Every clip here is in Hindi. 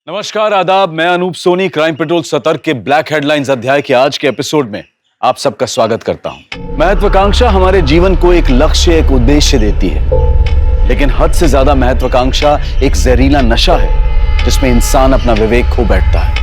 नमस्कार, आदाब। मैं अनूप सोनी क्राइम पेट्रोल सतर्क के ब्लैक हेडलाइंस अध्याय के आज के एपिसोड में आप सबका स्वागत करता हूं। महत्वाकांक्षा हमारे जीवन को एक लक्ष्य, एक उद्देश्य देती है, लेकिन हद से ज्यादा महत्वाकांक्षा एक जहरीला नशा है जिसमें इंसान अपना विवेक खो बैठता है।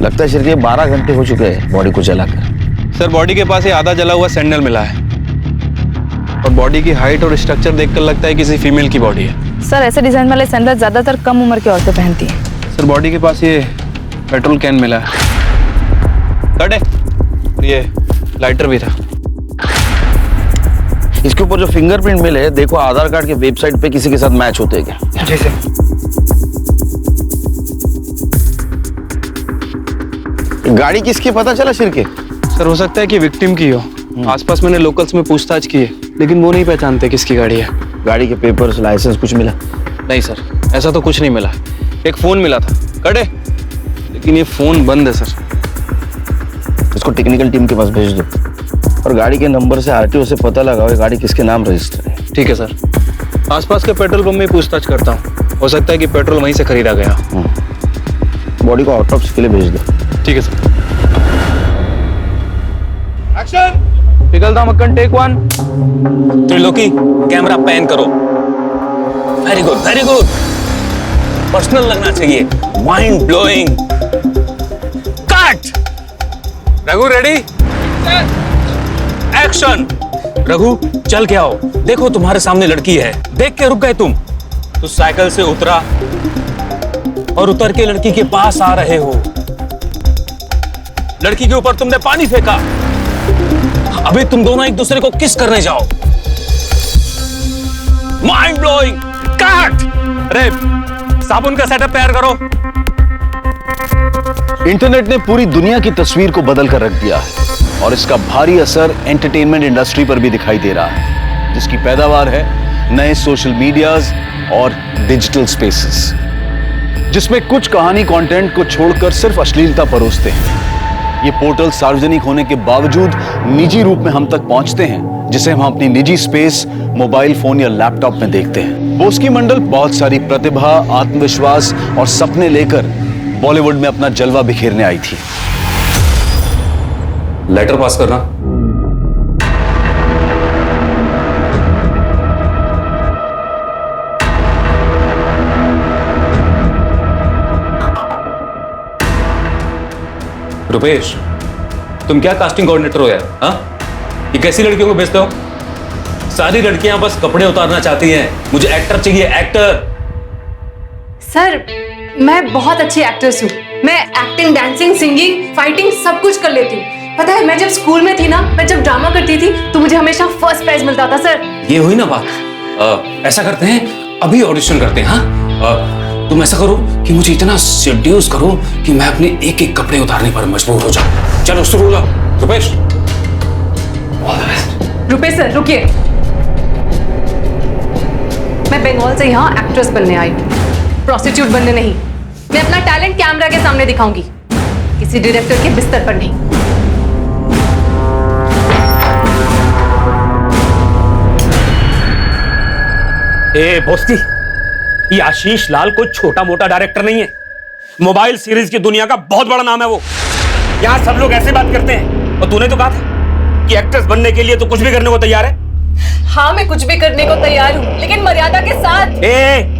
लगता है शिरके 12 घंटे हो चुके हैं बॉडी को जलाकर। सर, बॉडी के पास ये आधा जला हुआ सैंडल मिला है और बॉडी की हाइट और स्ट्रक्चर देखकर लगता है किसी फीमेल की बॉडी है। सर, ऐसे डिजाइन वाले सैंडल ज्यादातर कम उम्र की औरतें पहनती हैं। सर, बॉडी के पास ये पेट्रोल कैन मिला है, कट है, और ये लाइटर भी था। इसके ऊपर जो फिंगरप्रिंट मिले, देखो आधार कार्ड के वेबसाइट पे किसी के साथ मैच होते हैं क्या? जी सर। गाड़ी किसकी पता चला शिरके? सर, हो सकता है कि विक्टिम की हो। आसपास मैंने लोकल्स में पूछताछ की है, लेकिन वो नहीं पहचानते किसकी गाड़ी है। गाड़ी के पेपर्स, लाइसेंस कुछ मिला? नहीं सर, ऐसा तो कुछ नहीं मिला। एक फोन मिला था, कट है, लेकिन ये फोन बंद है सर। इसको टेक्निकल टीम के पास भेज दो और गाड़ी के नंबर से आरटीओ से पता लगाओ ये गाड़ी किसके नाम रजिस्टर है। ठीक है सर। आसपास के पेट्रोल पंप में पूछताछ करता हूँ, हो सकता है कि पेट्रोल वहीं से खरीदा गया। बॉडी को ऑटोप्सी के लिए भेज दो। ठीक है सर। एक्शन! पिघलता मक्खन, टेक 1। त्रिलोकी, कैमरा पैन करो। Very good, very good. Personal लगना चाहिए, mind blowing. Cut! Raghu ready? Action! Raghu, चल के आओ। देखो तुम्हारे सामने लड़की है, देख के रुक गए तुम। तो साइकिल से उतरा और उतर के लड़की के पास आ रहे हो। लड़की के ऊपर तुमने पानी फेंका। अभी तुम दोनों एक दूसरे को किस करने जाओ। Mind blowing. कट! अरे, साबुन का सेटअप तैयार करो। इंटरनेट ने पूरी दुनिया की तस्वीर को बदल कर रख दिया है और इसका भारी असर एंटरटेनमेंट इंडस्ट्री पर भी दिखाई दे रहा है, जिसकी पैदावार है नए सोशल मीडियाज और डिजिटल स्पेसेस, जिसमें कुछ कहानी कंटेंट को छोड़कर सिर्फ अश्लीलता परोसते हैं। ये पोर्टल सार्वजनिक होने के बावजूद निजी रूप में हम तक पहुंचते हैं, जिसे हम अपनी निजी स्पेस, मोबाइल फोन या लैपटॉप में देखते हैं। बोस्की मंडल बहुत सारी प्रतिभा, आत्मविश्वास और सपने लेकर बॉलीवुड में अपना जलवा बिखेरने आई थी। लेटर पास करना। रुपेश, तुम क्या कास्टिंग कोऑर्डिनेटर हो यार? हाँ, ये कैसी लड़कियों को भेजते हो? सारी लड़कियां बस कपड़े उतारना चाहती हैं। मुझे एक्टर चाहिए, एक्टर। सर, मैं बहुत अच्छी एक्ट्रेस हूँ। मैं एक्टिंग, डांसिंग, सिंगिंग, फाइटिंग सब कुछ कर लेती हूँ। पता है, मैं जब स्कूल में थी ना, मैं जब ड्रामा करती थी तो मुझे हमेशा फर्स्ट प्राइज मिलता था सर। ये हुई ना बात। ऐसा करते हैं, अभी ऑडिशन करते हैं। हाँ, तुम ऐसा करो कि मुझे इतना सेड्यूस करो कि मैं अपने एक एक कपड़े उतारने पर मजबूर हो जाऊं। चलो शुरू हो जाओ। रुपेश, रुपेश सर, रुकिए। मैं बंगाल से यहाँ एक्ट्रेस बनने आई हूँ, प्रोस्टिट्यूट बनने नहीं। मैं अपना टैलेंट कैमरा के सामने दिखाऊंगी, किसी डायरेक्टर के बिस्तर पर नहीं। ए बोस्ती, ये आशीष लाल कोई छोटा मोटा डायरेक्टर नहीं है। मोबाइल सीरीज की दुनिया का बहुत बड़ा नाम है वो। यहाँ सब लोग ऐसे बात करते हैं। और तूने तो कहा था कि एक्ट्रेस बनने के लिए तो कुछ भी करने को तैयार है। हाँ, मैं कुछ भी करने को तैयार हूँ, लेकिन मर्यादा के साथ।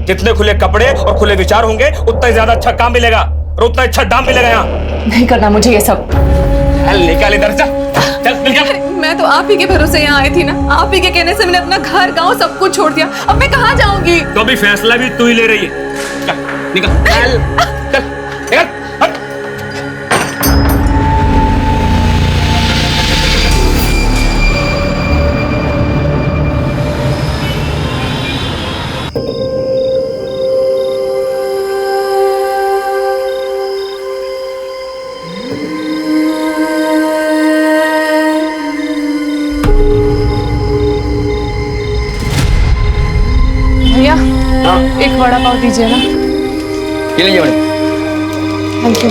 जितने खुले कपड़े और खुले विचार होंगे उतना ही ज्यादा अच्छा काम मिलेगा और उतना अच्छा दाम मिलेगा। यहाँ नहीं करना मुझे ये सब। निकाल इधर, चल निकल। मैं मैं तो आप ही के भरोसे यहाँ आई थी ना, आप ही के कहने से मैंने अपना घर गांव सब कुछ छोड़ दिया। अब मैं कहाँ जाऊंगी? तो अभी फैसला भी तू ही ले रही है। चल निकल चल चल निकल हट। भैया एक वड़ा पाव दीजिए ना। ये लीजिए मैडम। Thank you.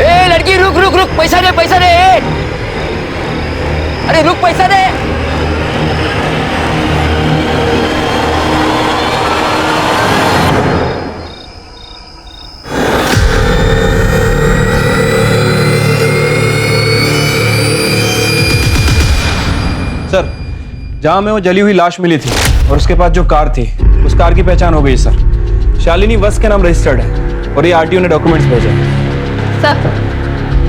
ए लड़की रुक रुक रुक, पैसा दे पैसा दे। अरे रुक, पैसा दे। सर, जहां में वो जली हुई लाश मिली थी और उसके पास जो कार थी, उस कार की पहचान हो गई सर। शालिनी वस के नाम रजिस्टर्ड है और ये आरटीओ ने डॉक्यूमेंट्स भेजे हैं।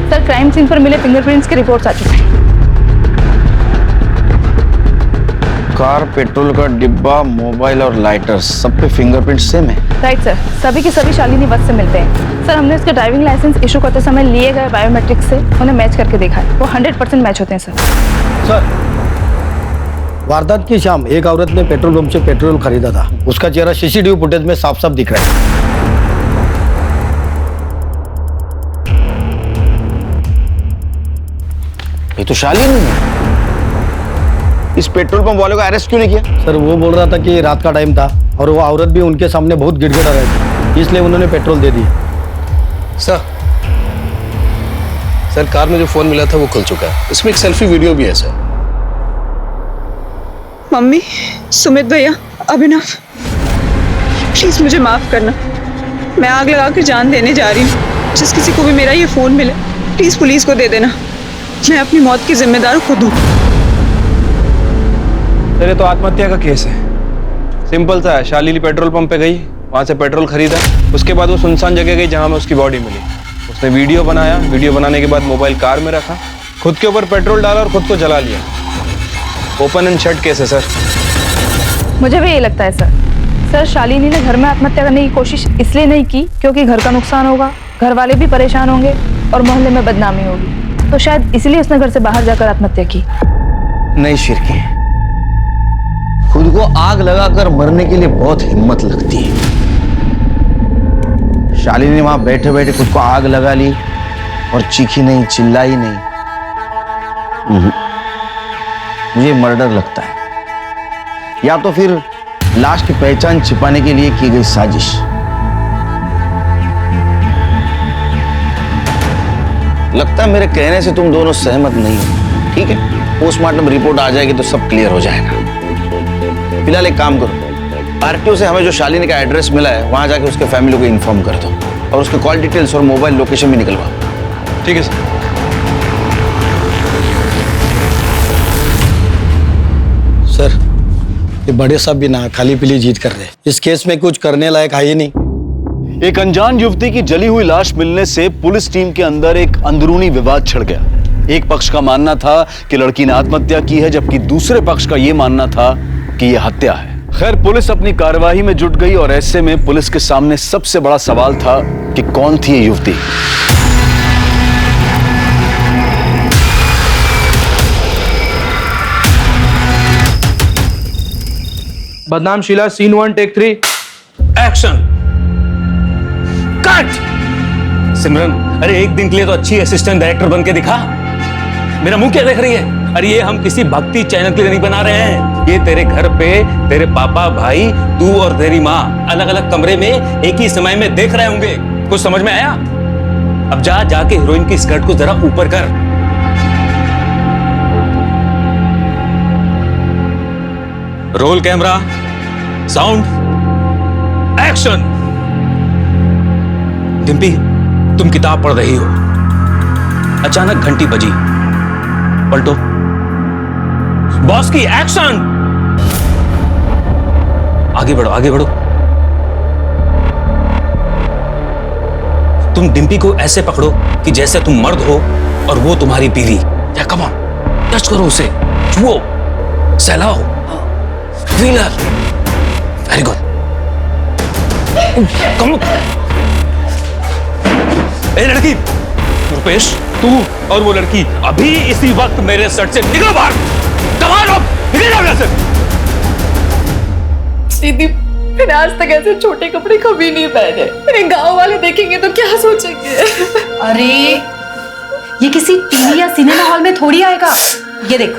सर क्राइम सीन पर मिले फिंगरप्रिंट्स की रिपोर्ट्स आ चुकी हैं। कार, पेट्रोल का डिब्बा, मोबाइल और लाइटर, सब पे फिंगरप्रिंट सेम है। राइट सर, सभी के सभी शालिनी वस्त से मिलते हैं। सर हमने उसके ड्राइविंग लाइसेंस इशू करते समय लिए गए बायोमेट्रिक से उन्हें मैच करके देखा है, वो 100% मैच होते हैं सर। सर, वारदात की शाम एक औरत ने पेट्रोल पंप से पेट्रोल खरीदा था। उसका चेहरा सीसीटीवी फुटेज में साफ साफ दिख रहा है। ये तो शालिनी है। इस पेट्रोल पंप वाले को अरेस्ट क्यों नहीं किया? सर वो बोल रहा था कि रात का टाइम था और वो औरत भी उनके सामने बहुत गिड़गिड़ा रही थी, इसलिए उन्होंने पेट्रोल दे दिया। सर कार में जो फोन मिला था वो खुल चुका है, इसमें एक सेल्फी वीडियो भी है सर। मम्मी, सुमित भैया, अभिनव, प्लीज मुझे माफ करना। मैं आग लगा कर जान देने जा रही हूँ। जिस किसी को भी मेरा ये फोन मिले प्लीज पुलिस को दे देना। मैं अपनी मौत की जिम्मेदार खुद हूँ। सर ये तो आत्महत्या का केस है। सिंपल सा है, शालिनी पेट्रोल पंप पे गई, वहां से पेट्रोल खरीदा, उसके बाद वो सुनसान जगह गई जहां में उसकी बॉडी मिली। उसने वीडियो बनाया, वीडियो बनाने के बाद मोबाइल कार में रखा, खुद के ऊपर पेट्रोल डाला और खुद को जला लिया। ओपन एंड शट केस है सर। मुझे भी यही लगता है सर शालिनी ने घर में आत्महत्या करने की कोशिश इसलिए नहीं की क्योंकि घर का नुकसान होगा, घर वाले भी परेशान होंगे और मोहल्ले में बदनामी होगी, तो शायद इसलिए उसने घर से बाहर जाकर आत्महत्या की। नहीं शिरकी, खुद को आग लगाकर मरने के लिए बहुत हिम्मत लगती है। शालिनी वहां बैठे बैठे खुद को आग लगा ली और चीखी नहीं, चिल्लाई नहीं। मुझे मर्डर लगता है, या तो फिर लाश की पहचान छिपाने के लिए की गई साजिश। लगता है मेरे कहने से तुम दोनों सहमत नहीं हो। ठीक है, पोस्टमार्टम रिपोर्ट आ जाएगी तो सब क्लियर हो जाएगा। फिलहाल एक काम करो, आरटीओ से हमें जो शालिनी का एड्रेस मिला है वहां जाके उसके फैमिली को इन्फॉर्म कर दो और उसके कॉल डिटेल्स और मोबाइल लोकेशन भी निकलवाओ। ठीक है सर। सर, ये बड़े साहब भी ना खाली पीली जीत कर रहे हैं। इस केस में कुछ करने लायक है ही नहीं। एक अनजान युवती की जली हुई लाश मिलने से पुलिस टीम के अंदर एक अंदरूनी विवाद छिड़ गया। एक पक्ष का मानना था कि लड़की ने आत्महत्या की है, जबकि दूसरे पक्ष का यह मानना था कि यह हत्या है। खैर, पुलिस अपनी कार्यवाही में जुट गई और ऐसे में पुलिस के सामने सबसे बड़ा सवाल था कि कौन थी ये युवती। बदनाम Sheela, scene 1 take 3 action cut. Simran, अरे एक दिन के लिए तो अच्छी असिस्टेंट डायरेक्टर बन के दिखा। मेरा मुंह क्या देख रही है? अरे ये हम किसी भक्ति चैनल के लिए नहीं बना रहे हैं। ये तेरे घर पे तेरे पापा, भाई, तू और तेरी माँ अलग अलग कमरे में एक ही समय में देख रहे होंगे। कुछ समझ में आया? अब जा जाके हीरोइन की स्कर्ट को जरा ऊपर कर। Roll camera, sound, action. Dimpy, तुम किताब पढ़ रही हो, अचानक घंटी बजी। पलटो। बॉस की एक्शन। आगे बढ़ो, आगे बढ़ो। तुम डिम्पी को ऐसे पकड़ो कि जैसे तुम मर्द हो और वो तुम्हारी बीवी। या कम ऑन, टच करो उसे, छुओ, सहलाओ, व्हीलर। Very good. कम। ए लड़की, रुपेश, तू और वो लड़की अभी इसी वक्त मेरे सर से निकलो बाहर। कमाल हो, निकल जाओ यहाँ से। दीदी, मैंने आज तक ऐसे छोटे कपड़े कभी नहीं पहने। मेरे गांव वाले देखेंगे तो क्या सोचेंगे? अरे ये किसी टीवी या सिनेमा हॉल में थोड़ी आएगा। ये देख,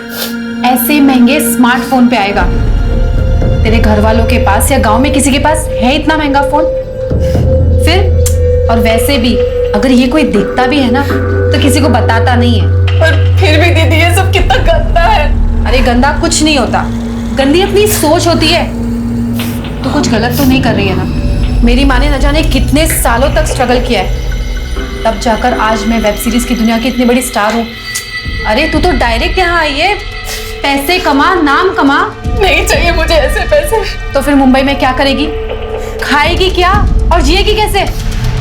ऐसे महंगे स्मार्टफोन पे आएगा। तेरे घर वालों के पास या गांव में किसी के पास है इतना महंगा फोन? फिर और वैसे भी अगर ये कोई देखता भी है ना तो किसी को बताता नहीं है। पर फिर भी दीदी, ये सब कितना गंदा है। अरे गंदा कुछ नहीं होता, गंदी अपनी सोच होती है। तू कुछ गलत तो नहीं कर रही है ना? मेरी माँ ने न जाने कितने सालों तक स्ट्रगल किया है, तब जाकर आज मैं वेब सीरीज की दुनिया की इतनी बड़ी स्टार हूँ। अरे तू तो डायरेक्ट यहाँ आई है, पैसे कमा, नाम कमा। नहीं चाहिए मुझे ऐसे पैसे। तो फिर मुंबई में क्या करेगी? खाएगी क्या और जिएगी कैसे?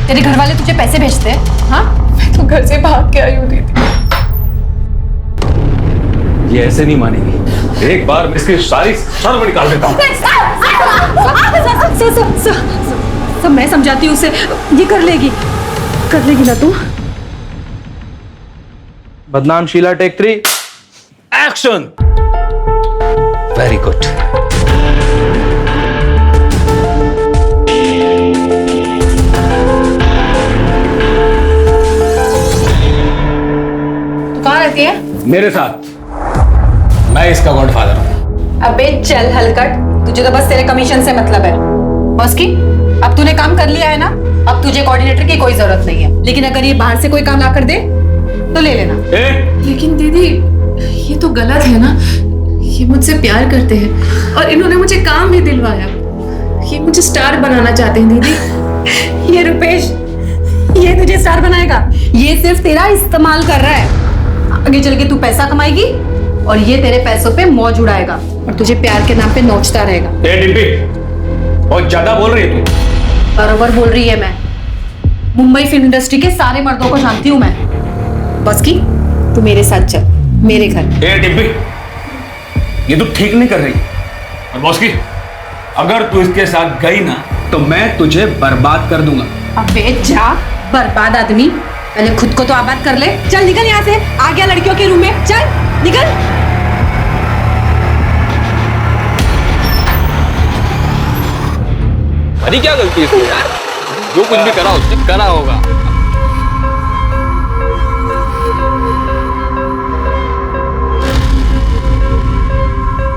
तेरे घर वाले तुझे पैसे भेजते हैं? हाँ, मैं तो घर से भाग के आई हूँ दीदी। ये ऐसे नहीं मानेगी। एक बार मैं इसकी सारी शर्म निकाल देता हूँ। सब मैं समझाती हूँ उसे, ये कर लेगी ना तू? बदनाम Sheila, take 3, action. Very good. तू कहाँ रहती है? मेरे साथ। मैं इसका गॉडफादर हूँ। अबे चल हलकट, तुझे तो बस तेरे कमीशन से मतलब है। बस की, अब तूने काम कर लिया है ना, अब तुझे कोऑर्डिनेटर की कोई जरूरत नहीं है। लेकिन अगर ये बाहर से कोई काम ला कर दे तो ले लेना। लेकिन दीदी, ये तो गलत है ना। ये मुझसे प्यार करते हैं और इन्होंने मुझे काम भी दिलवाया। ये मुझे स्टार बनाना चाहते हैं दीदी। ये रुपेश, ये तुझे स्टार बनाएगा? ये सिर्फ तेरा इस्तेमाल कर रहा है। आगे चल के तू पैसा कमाएगी और ये तेरे पैसों पे मौज उड़ाएगा और तुझे प्यार के नाम पे नोचता रहेगा। डिम्पी, बहुत ज्यादा बोल रही है तू। बराबर बोल रही है मैं। मुंबई फिल्म इंडस्ट्री के सारे मर्दों को जानती हूँ मैं। बस की, तू मेरे साथ चल, मेरे घर। डिम्पी, ये तू ठीक नहीं कर रही। और बॉस की, अगर तू इसके साथ गई ना तो मैं तुझे बर्बाद कर दूंगा। अबे जा, बर्बाद आदमी, पहले खुद को तो आबाद कर ले। चल निकल यहाँ से, आ गया लड़कियों के रूम में, चल निकल। हमारी क्या गलती है इसमें यार? जो कुछ भी करा उसने करा होगा।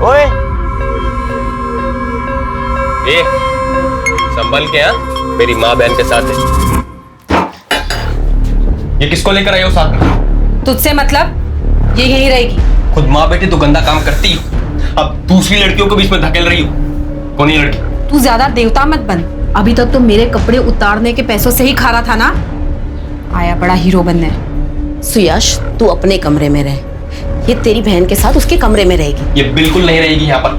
ओए, ए, संभल के। मेरी माँ बहन के साथ है। ये किसको लेकर आई हो साथ में? तुझसे मतलब? ये यहीं रहेगी। खुद माँ बेटी तो गंदा काम करती हो, अब दूसरी लड़कियों को बीच में धकेल रही हो। कौन है लड़की? तू ज्यादा देवता मत बन। अभी तक तो मेरे कपड़े उतारने के पैसों से ही खा रहा था ना। आया बड़ा हीरो बनने। सुयश, तू अपने कमरे में रह, ये तेरी बहन के साथ उसके कमरे में रहेगी। ये बिल्कुल नहीं रहेगी यहाँ पर।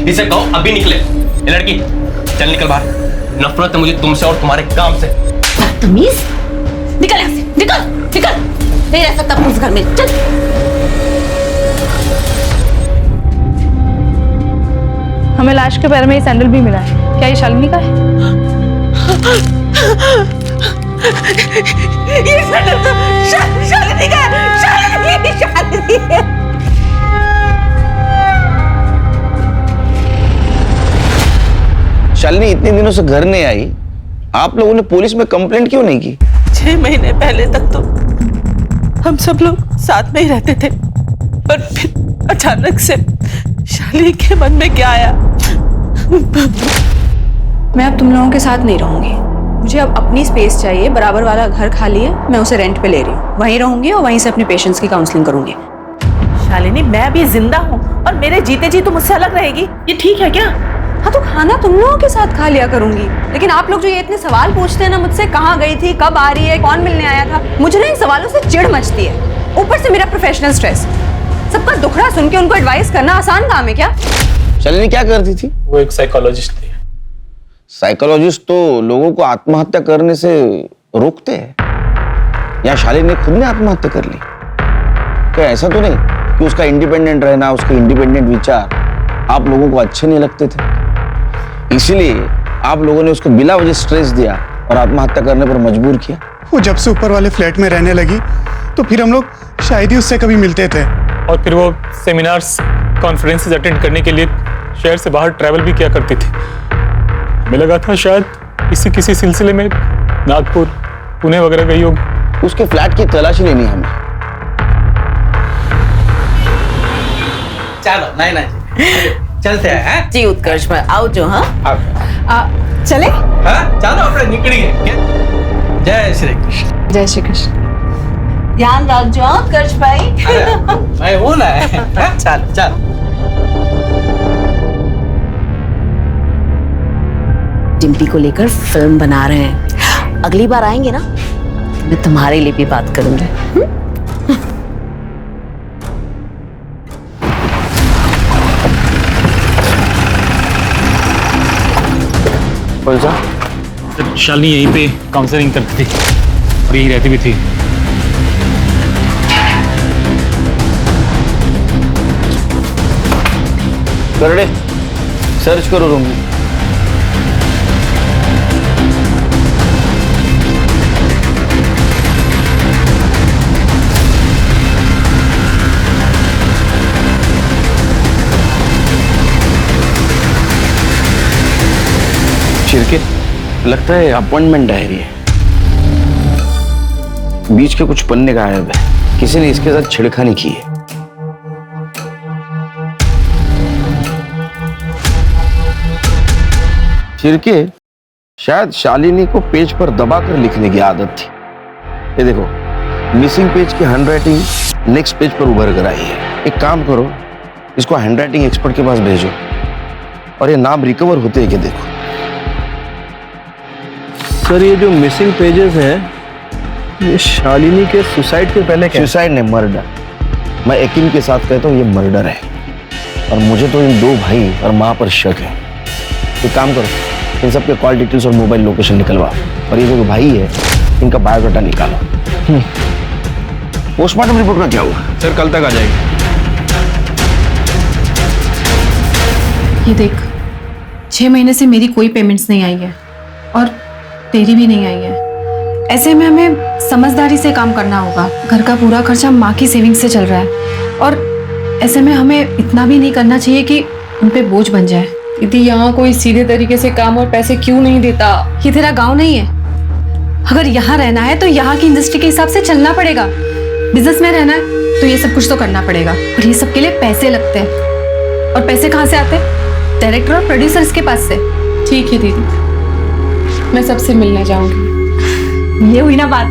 इसे कहो अभी निकले। ये लड़की, चल निकल बाहर। नफरत है मुझे तुमसे और तुम्हारे काम से। बदतमीज, निकल यहाँ से, निकल निकल। नहीं रह सकता अपने उस घर में, चल। हमें लाश के पैर में ये सैंडल भी मिला है, क्या ये शालिनी का है? ये सैंडल तो शालिनी का है, शालिनी है। शालिनी इतने दिनों से घर नहीं आई, आप लोगों ने पुलिस में कंप्लेंट क्यों नहीं की? 6 महीने पहले तक तो हम सब लोग साथ में ही रहते थे, पर फिर अचानक से शालिनी के मन में क्या आया? मैं अब तुम लोगों के साथ नहीं रहूंगी। मुझे अब अपनी स्पेस चाहिए। बराबर वाला घर खाली है, मैं उसे रेंट पे ले रही हूँ। वहीं रहूंगी और वहीं से अपने पेशेंट्स की काउंसलिंग करूंगी। शालिनी, मैं अभी जिंदा हूँ और मेरे जीते जी तो मुझसे अलग रहेगी, ये ठीक है क्या? हाँ तो खाना तुम लोगों के साथ खा लिया करूंगी, लेकिन आप लोग जो ये इतने सवाल पूछते हैं ना मुझसे, कहाँ गई थी, कब आ रही है, कौन मिलने आया था, मुझे ना इन सवालों से चिढ़ मचती है। ऊपर से मेरा प्रोफेशनल स्ट्रेस। सबका दुखड़ा सुन के उनको एडवाइस करना आसान काम है क्या? शालिनी क्या करती थी? वो एक साइकोलॉजिस्ट थी। साइकोलॉजिस्ट तो लोगों को आत्महत्या करने से रोकते हैं। या शालिनी ने खुद ने आत्महत्या कर ली? क्या ऐसा तो नहीं कि उसका इंडिपेंडेंट रहना, उसके इंडिपेंडेंट विचार आप लोगों को अच्छे नहीं लगते थे, इसीलिए आप लोगों ने उसको बिना वजह स्ट्रेस दिया और आत्महत्या करने पर मजबूर किया? वो जब से ऊपर वाले फ्लैट में रहने लगी तो फिर हम लोग शायद ही उससे कभी मिलते थे। और फिर वो सेमिनार्स, कॉन्फ्रेंसेस अटेंड करने के लिए शहर से बाहर ट्रैवल भी किया करती थी। हमें लगा था शायद किसी सिलसिले में नागपुर, पुणे वगैरह गई होगी। उसके फ्लैट की तलाशी लेनी हमें। चलो नहीं चलते हैं जी उत्कर्ष भाई, आओ जो। हाँ चले? हाँ चलो अपने निकली है। जय श्री कृष्ण। जय श्री कृष्ण। ध्यान रखो उत्कर्ष भाई। मैं हूं ना। चल चल। डिम्पी को लेकर फिल्म बना रहे हैं। अगली बार आएंगे ना, मैं तुम्हारे लिए भी बात करूंगी। शालिनी यहीं पे काउंसलिंग करती थी और यहीं रहती भी थी। करड़े सर्च करो रूम में। शिरके लगता है अपॉइंटमेंट डायरी है। बीच के कुछ पन्ने गायब है, किसी ने इसके साथ छेड़खानी की है। शिरके शायद शालिनी को पेज पर दबाकर लिखने की आदत थी। ये देखो, मिसिंग पेज की हैंडराइटिंग नेक्स्ट पेज पर उभर कर आई है। एक काम करो, इसको हैंडराइटिंग एक्सपर्ट के पास भेजो और ये नाम रिकवर होते हैं कि देखो। सर ये जो मिसिंग पेजेस हैं, ये शालिनी के सुसाइड के पहले क्या? सुसाइड ने मर्डर। मैं यकीन के साथ कहता हूँ ये मर्डर है और मुझे तो इन दो भाई और माँ पर शक है। एक काम करो, इन सब के कॉल डिटेल्स और मोबाइल लोकेशन निकलवाओ और ये जो भाई है इनका बायोडाटा निकालो। पोस्टमार्टम रिपोर्ट का क्या हुआ? सर कल तक आ जाएगी। ये देख, 6 महीने से मेरी कोई पेमेंट्स नहीं आई है और तेरी भी नहीं आई है। ऐसे में हमें समझदारी से काम करना होगा। घर का पूरा खर्चा माँ की सेविंग से चल रहा है और ऐसे में हमें इतना भी नहीं करना चाहिए कि उन पे बोझ बन जाए। दीदी यहाँ कोई सीधे तरीके से काम और पैसे क्यों नहीं देता? ये तेरा गांव नहीं है। अगर यहाँ रहना है तो यहाँ की इंडस्ट्री के हिसाब से चलना पड़ेगा। बिजनेस में रहना है तो ये सब कुछ तो करना पड़ेगा और ये सब के लिए पैसे लगते हैं। और पैसे कहाँ से आते हैं? डायरेक्टर और प्रोड्यूसर्स के पास से। ठीक है दीदी, मैं सबसे मिलने जाऊंगी। ये हुई ना बात।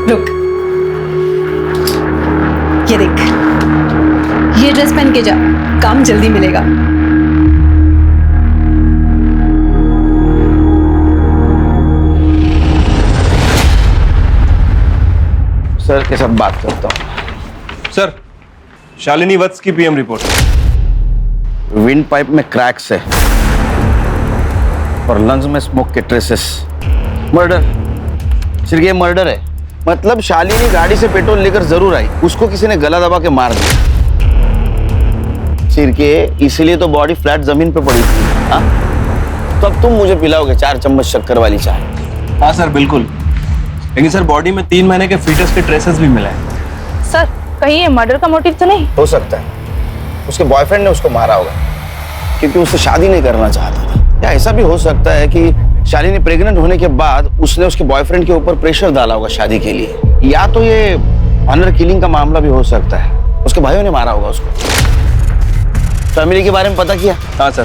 रुक, ये देख, ये ड्रेस पहन के जा, काम जल्दी मिलेगा। सर के साथ बात करता हूँ। सर, शालिनी वत्स की पीएम रिपोर्ट। विंड पाइप में क्रैक्स है और लंग्स में स्मोक के ट्रेसेस। मर्डर। सिर्फ ये मर्डर है। मतलब शालिनी गाड़ी से पेट्रोल लेकर जरूर आई, उसको किसी ने गला दबा के मार दिया। सिरके इसीलिए तो बॉडी फ्लैट जमीन पे पड़ी थी। हाँ, तो अब तुम मुझे पिलाओगे 4 चम्मच शक्कर वाली चाय? हाँ सर बिल्कुल, लेकिन सर बॉडी में 3 महीने के फीटस के ट्रेसेस भी मिले हैं। सर कहीं ये मर्डर का मोटिव तो नहीं? हो सकता है उसके बॉयफ्रेंड ने उसको मारा होगा क्योंकि उससे शादी नहीं करना चाहता था। या ऐसा भी हो सकता है कि शालिनी प्रेग्नेंट होने के बाद उसने उसके बॉयफ्रेंड के ऊपर प्रेशर डाला होगा शादी के लिए। या तो ये ऑनर किलिंग का मामला भी हो सकता है, उसके भाइयों ने मारा होगा उसको। फैमिली के बारे में पता किया? हाँ सर,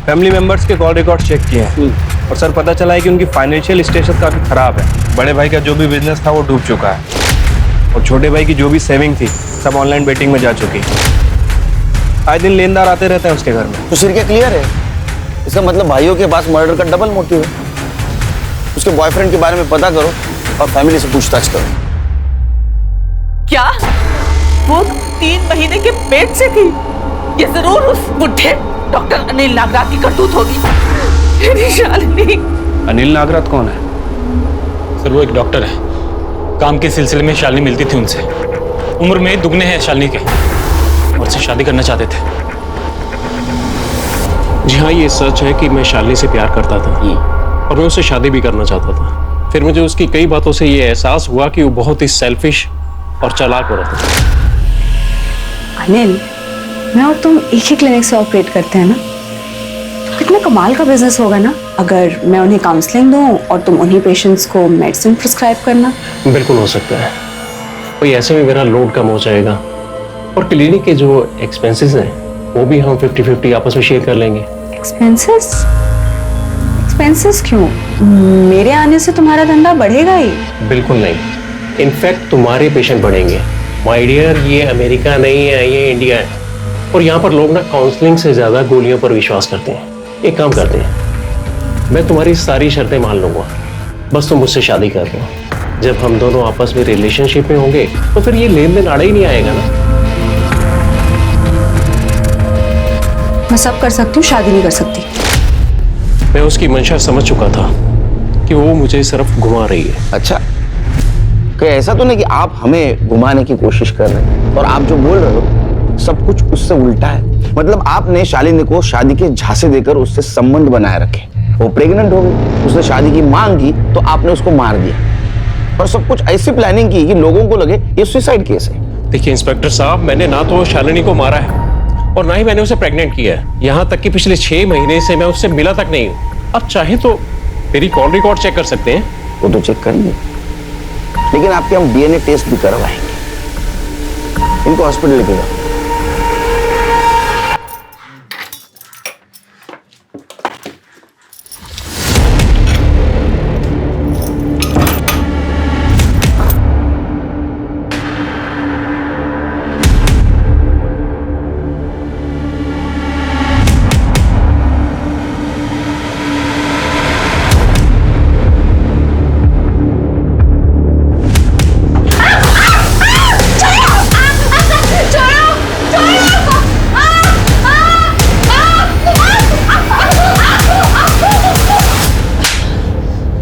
फैमिली मेंबर्स के कॉल रिकॉर्ड चेक किए हैं और सर पता चला है कि उनकी फाइनेंशियल स्टेटस काफी खराब है। बड़े भाई का जो भी बिजनेस था वो डूब चुका है और छोटे भाई की जो भी सेविंग थी सब ऑनलाइन बेटिंग में जा चुकी है। आए दिन लेनदार आते रहते हैं उसके घर में। तो सिर क्लियर है? इसका मतलब भाइयों के पास मर्डर का डबल मोटिव है। उसके बॉयफ्रेंड के बारे में पता करो और फैमिली से पूछताछ करो। क्या? वो 3 महीने के पेट से थी। ये जरूर उस बुढ़े डॉक्टर अनिल नागराज की करतूत होगी। मेरी शालिनी। अनिल नागराज कौन है? सर वो एक डॉक्टर है, काम के सिलसिले में शालिनी मिलती थी उनसे। उम्र में दुगने हैं शालिनी के और उससे शादी करना चाहते थे। जी हाँ, ये सच है कि मैं शालिनी से प्यार करता था और मैं उससे शादी भी करना चाहता था। फिर मुझे उसकी कई बातों से ये एहसास हुआ कि वो बहुत ही सेल्फिश और चालाक औरत है। अनिल, मैं और तुम एक ही क्लिनिक से ऑपरेट करते हैं ना, तो कितना कमाल का बिजनेस होगा ना अगर मैं उन्हें काउंसलिंग दूं और तुम उन्हीं पेशेंट्स को मेडिसिन प्रिस्क्राइब करना। बिल्कुल हो सकता है, कोई ऐसे में मेरा लोड कम हो जाएगा और क्लिनिक के जो एक्सपेंसेस हैं वो भी हम 50-50 आपस में शेयर कर लेंगे। एक्सपेंसेस? एक्सपेंसेस क्यों? मेरे आने से तुम्हारा धंधा बढ़ेगा ही। बिल्कुल नहीं, इनफैक्ट तुम्हारे पेशेंट बढ़ेंगे। माय डियर, ये अमेरिका नहीं है, ये इंडिया है और यहाँ पर लोग ना काउंसलिंग से ज्यादा गोलियों पर विश्वास करते हैं। एक काम करते हैं, मैं तुम्हारी सारी शर्तें मान लूंगा, बस तुम मुझसे शादी कर लो। जब हम दोनों आपस में रिलेशनशिप में होंगे तो फिर ये लेन देन आड़ा ही नहीं आएगा ना। मैं सब कर सकती हूँ, शादी नहीं कर सकती। मैं उसकी मंशा समझ चुका था कि वो मुझे सिर्फ घुमा रही है। अच्छा, कहीं ऐसा तो नहीं कि आप हमें घुमाने की कोशिश कर रहे हैं और आप जो बोल रहे हो सब कुछ उससे उल्टा है? मतलब आपने शालिनी को शादी के झांसे देकर उससे संबंध बनाए रखे, वो प्रेग्नेंट हो गई, उसने शादी की मांग की तो आपने उसको मार दिया और सब कुछ ऐसी प्लानिंग की कि लोगों को लगे ये सुसाइड केस है। देखिए इंस्पेक्टर साहब, मैंने ना तो शालिनी को मारा है और ना ही मैंने उसे प्रेग्नेंट किया है। यहाँ तक कि पिछले 6 महीने से मैं उससे मिला तक नहीं हूँ। अब चाहे तो मेरी कॉल रिकॉर्ड चेक कर सकते हैं। वो तो चेक करेंगे, लेकिन आपके हम डीएनए टेस्ट भी करवाएंगे। इनको हॉस्पिटल लेके जाओ।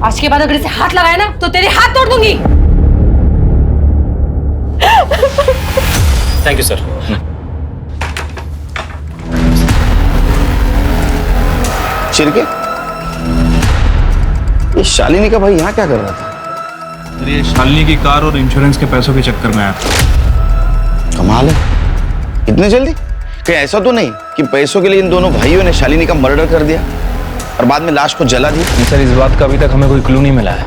आज के बाद अगर इसे हाथ लगाया ना तो तेरे हाथ तोड़ दूंगी। Thank you sir. चिरके, ये शालिनी का भाई यहाँ क्या कर रहा था? अरे शालिनी की कार और इंश्योरेंस के पैसों के चक्कर में आया था। कमाल है, इतने जल्दी? कहीं ऐसा तो नहीं कि पैसों के लिए इन दोनों भाइयों ने शालिनी का मर्डर कर दिया और बाद में लाश को जला दी? सर, इस बात का अभी तक हमें कोई क्लू नहीं मिला है।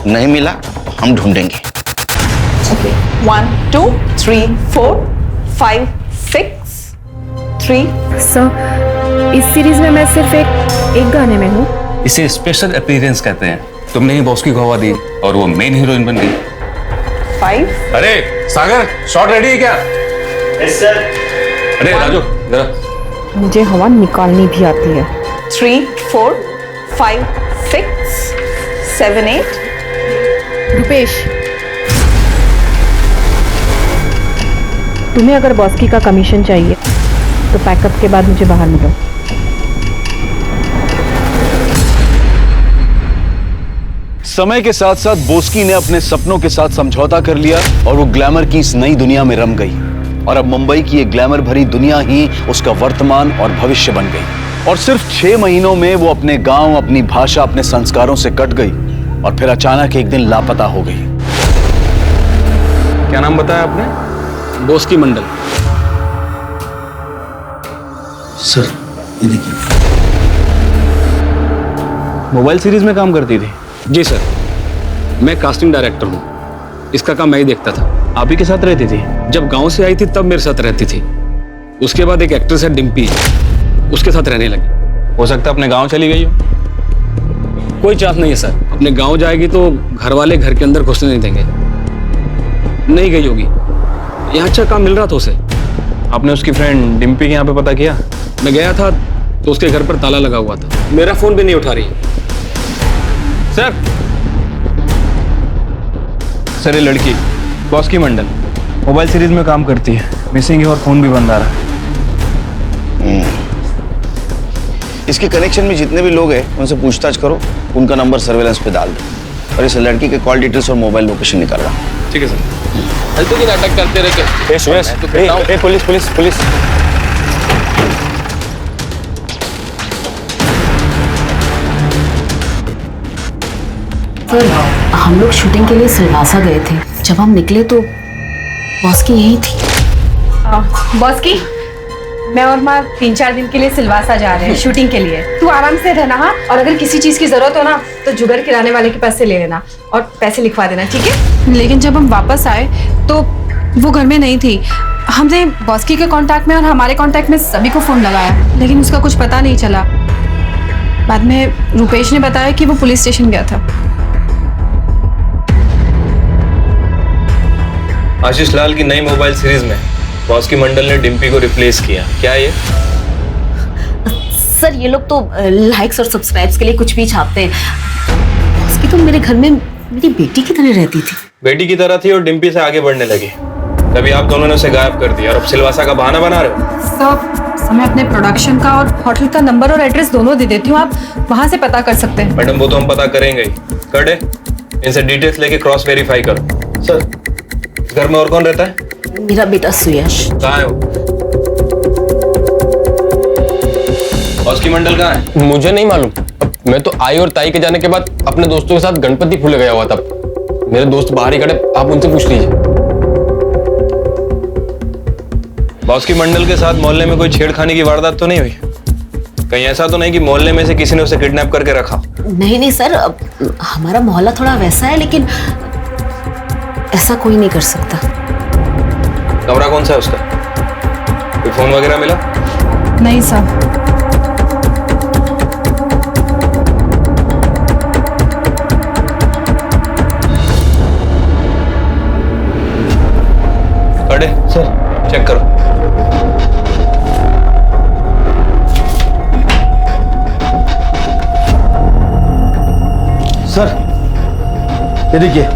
नहीं मिला तो हम ढूंढेंगे। Okay, 1 2 3 4 5 6 3। सर, इस सीरीज में मैं सिर्फ एक गाने में हूँ। इसे स्पेशल अपीयरेंस कहते हैं। तुमने ही बॉस की गवाह दी और वो मेन हीरोइन बन गई। 5। अरे सागर, शॉट रेडी है क्या? Yes sir. अरे राजू जरा। मुझे हवा निकालनी भी आती है। 3 4 5 6 7 8। रुपेश, तुम्हें अगर बॉस्की का कमीशन चाहिए तो पैकअप के बाद मुझे बाहर मिलो। समय के साथ साथ बोस्की ने अपने सपनों के साथ समझौता कर लिया और वो ग्लैमर की इस नई दुनिया में रम गई और अब मुंबई की एक ग्लैमर भरी दुनिया ही उसका वर्तमान और भविष्य बन गई। और सिर्फ 6 महीनों में वो अपने गांव, अपनी भाषा, अपने संस्कारों से कट गई और फिर अचानक एक दिन लापता हो गई। क्या नाम बताया आपने? बोस्की मंडल। सर ये देखिए, मोबाइल सीरीज में काम करती थी? जी सर, मैं कास्टिंग डायरेक्टर हूँ। इसका काम मैं ही देखता था। आप ही के साथ रहती थी? जब गांव से आई थी तब मेरे साथ रहती थी। उसके बाद एक एक्ट्रेस है डिम्पी, उसके साथ रहने लगी। हो सकता है अपने गांव चली गई हो। कोई चांस नहीं है सर, अपने गांव जाएगी तो घर वाले घर के अंदर घुसने नहीं देंगे। नहीं गई होगी, यहाँ अच्छा काम मिल रहा था उसे। आपने उसकी फ्रेंड डिम्पी के यहाँ पे पता किया? मैं गया था तो उसके घर पर ताला लगा हुआ था। मेरा फोन भी नहीं उठा रही है। सर, ये लड़की बॉस की मंडल मोबाइल सीरीज में काम करती है, मिसिंग है और फोन भी बंद आ रहा है। इसके कनेक्शन में जितने भी लोग हैं उनसे पूछताछ करो, उनका नंबर सर्वेलेंस पे डाल दो और इस लड़की के कॉल डिटेल्स और मोबाइल लोकेशन निकाल रहा हूँ। ठीक है सर। फालतू की नाटक करते रहते। Police police police. सर हम लोग शूटिंग के लिए सिलवासा गए थे, जब हम निकले तो बॉस की यही थी। बॉस की मैं और माँ 3-4 दिन के लिए सिलवासा जा रहे हैं शूटिंग के लिए। तू आराम से रहना, हाँ, और अगर किसी चीज की जरूरत हो ना तो जुगर किराने वाले के पास से ले लेना और पैसे लिखवा देना, ठीक है? लेकिन जब हम वापस आए तो वो घर में नहीं थी। हमने बॉस्की के कांटेक्ट में और हमारे कांटेक्ट में सभी को फोन लगाया, लेकिन उसका कुछ पता नहीं चला। बाद में रुपेश ने बताया कि वो पुलिस स्टेशन गया था। आशीष लाल की नई मोबाइल सीरीज में बॉस की मंडल ने डिम्पी को रिप्लेस किया, क्या ये? सर ये लोग तो लाइक्स और सब्सक्राइब्स के लिए कुछ भी छापते हैं। उसकी तो मेरे घर में मेरी बेटी की तरह रहती थी। बेटी की तरह थी और डिम्पी से आगे बढ़ने लगी, तभी आप दोनों ने उसे गायब कर दिया और अब सिलवासा का बहाना बना रहे हो। सर मैं अपने प्रोडक्शन का और होटल का नंबर और एड्रेस दोनों दे देती हूँ, आप वहाँ से पता कर सकते हैं। मैडम वो तो हम पता करेंगे ही। कर दे, इनसे डिटेल्स लेके क्रॉस वेरीफाई करो। सर घर में और कौन रहता है? मेरा बेटा सुयश। कहाँ है वो? बॉस की मंडल कहाँ है? मुझे नहीं मालूम। मैं तो आई और ताई के जाने के बाद अपने दोस्तों के साथ गणपति फूले गया हुआ था। मेरे दोस्त बाहर ही खड़े, आप उनसे पूछ लीजिए। बॉस की मंडल के साथ मोहल्ले में कोई छेड़खानी की वारदात तो नहीं हुई? कहीं ऐसा तो नहीं कि मोहल्ले में से किसी ने उसे किडनैप करके रखा? नहीं सर, हमारा मोहल्ला थोड़ा वैसा है, लेकिन ऐसा कोई नहीं कर सकता। कमरा कौन सा है उसका? कोई फोन वगैरह मिला? नहीं सर। अरे सर चेक करो। सर ये देखिए,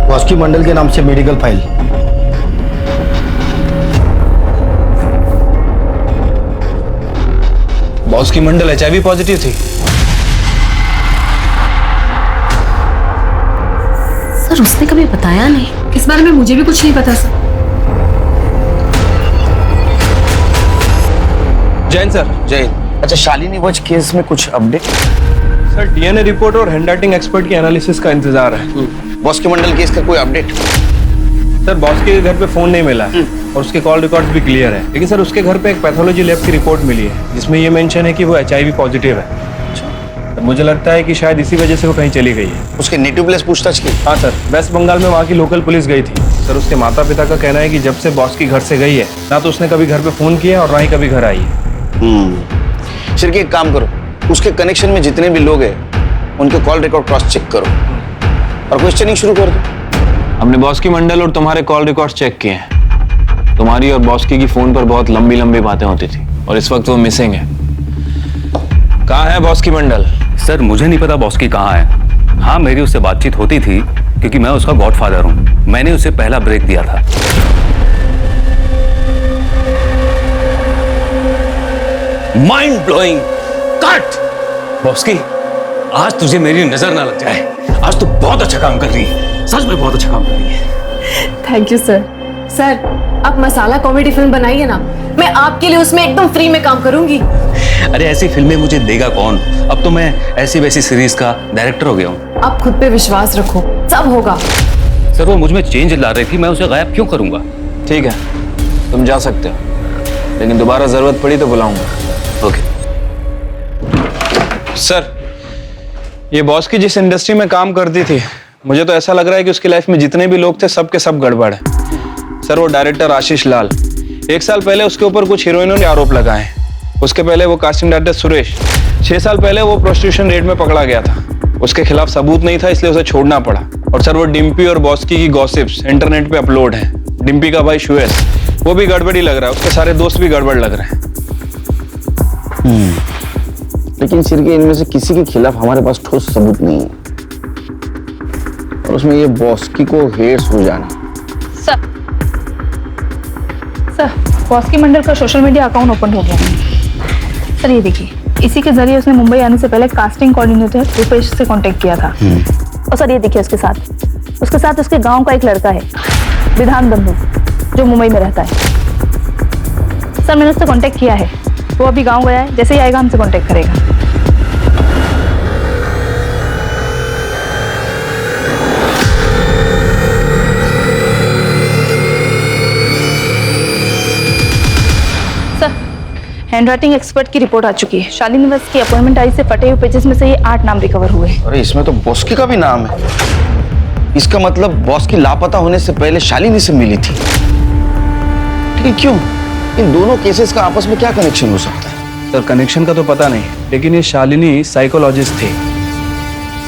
बॉस की मंडल के नाम से मेडिकल फाइल। बॉस की मंडल HIV पॉजिटिव थी। सर उसने कभी बताया नहीं। इस बारे में मुझे भी कुछ नहीं पता सर। जैन सर। जय। अच्छा शालिनी वॉच केस में कुछ अपडेट? सर DNA रिपोर्ट और हैंडराइटिंग एक्सपर्ट की एनालिसिस का इंतजार है। बॉस के मंडल केस का कोई अपडेट? सर बॉस के घर पे फोन नहीं मिला और उसके कॉल रिकॉर्ड्स भी क्लियर है, लेकिन सर उसके घर पे एक पैथोलॉजी लैब की रिपोर्ट मिली है जिसमें ये मेंशन है कि वो HIV पॉजिटिव है। तो मुझे लगता है कि शायद इसी वजह से वो कहीं चली गई है। उसके नेटिव प्लेस पूछताछ की? हाँ सर, वेस्ट बंगाल में वहाँ की लोकल पुलिस गई थी। सर उसके माता पिता का कहना है कि जब से बॉस की घर से गई है ना तो उसने कभी घर पे फोन किया और ना ही कभी घर आई है। सिर्फ एक काम करो, उसके कनेक्शन में जितने भी लोग हैं उनके कॉल रिकॉर्ड क्रॉस चेक करो और क्वेश्चनिंग शुरू कर दो। हमने बॉस की मंडल और तुम्हारे कॉल रिकॉर्ड्स चेक किए हैं। तुम्हारी और बॉस की फोन पर बहुत लंबी लंबी बातें होती थी और इस वक्त वो मिसिंग है। कहाँ है बॉस की मंडल? सर मुझे नहीं पता बॉस की कहाँ है। हाँ मेरी उससे बातचीत होती थी क्योंकि मैं उसका गॉडफादर हूँ। मैंने उसे पहला ब्रेक दिया था। Mind blowing. कट। बॉस की आज तुझे मेरी नजर ना लग जाए। आज तू बहुत अच्छा काम कर रही है, सच में बहुत अच्छा काम कर रही है। Thank you sir. सर आप मसाला कॉमेडी फिल्म बनाइए ना, मैं आपके लिए उसमें एकदम फ्री में काम करूंगी। अरे ऐसी फिल्में मुझे देगा कौन? अब तो मैं ऐसी वैसी सीरीज का डायरेक्टर हो गया हूँ। आप खुद पे विश्वास रखो, सब होगा। सर वो मुझ में चेंज ला रही थी, मैं उसे गायब क्यों करूंगा? ठीक है तुम जा सकते हो, लेकिन दोबारा जरूरत पड़ी तो बुलाऊंगा। ओके। सर ये बॉस की जिस इंडस्ट्री में काम करती थी, मुझे तो ऐसा लग रहा है कि उसकी लाइफ में जितने भी लोग थे सब के सब गड़बड़ है। सर वो डायरेक्टर आशीष लाल, 1 साल पहले उसके ऊपर कुछ हीरोइनों ने आरोप लगाए। उसके पहले वो कास्टिंग डायरेक्टर सुरेश, 6 साल पहले वो प्रोस्टिट्यूशन रेड में पकड़ा गया था। उसके खिलाफ सबूत नहीं था इसलिए उसे छोड़ना पड़ा। और सर वो डिम्पी और बॉस्की की गॉसिप्स इंटरनेट पे अपलोड हैं। डिम्पी का भाई शुएस वो भी गड़बड़ी लग रहा है, उसके सारे दोस्त भी गड़बड़ लग रहे हैं। लेकिन सिर्फ इनमें से किसी के खिलाफ हमारे पास ठोस सबूत नहीं है और उसमें ये बॉस्की को हेड्स हो जाना बॉस्की मंडल का सोशल मीडिया अकाउंट ओपन हो गया है। सर ये देखिए, इसी के जरिए उसने मुंबई आने से पहले कास्टिंग कोऑर्डिनेटर रूपेश से कांटेक्ट किया था। और सर ये देखिए, उसके साथ उसके गांव का एक लड़का है, विधान बंधु, जो मुंबई में रहता है। सर मैंने उससे कांटेक्ट किया है, वो अभी गांव गया है, जैसे ही आएगा हमसे कांटेक्ट करेगा। हैंडराइटिंग एक्सपर्ट की रिपोर्ट आ चुकी है। शालिनी वत्स की अपॉइंटमेंट आई से फटे हुए पेजेस में से ये 8 नाम रिकवर हुए। अरे इसमें तो बॉस्की का भी नाम है। इसका मतलब बॉस्की लापता होने से पहले शालिनी से मिली थी। ठीक है, क्यों? इन दोनों केसेस का आपस में क्या कनेक्शन हो सकता है? सर कनेक्शन का तो पता नहीं, लेकिन ये शालिनी साइकोलॉजिस्ट थे।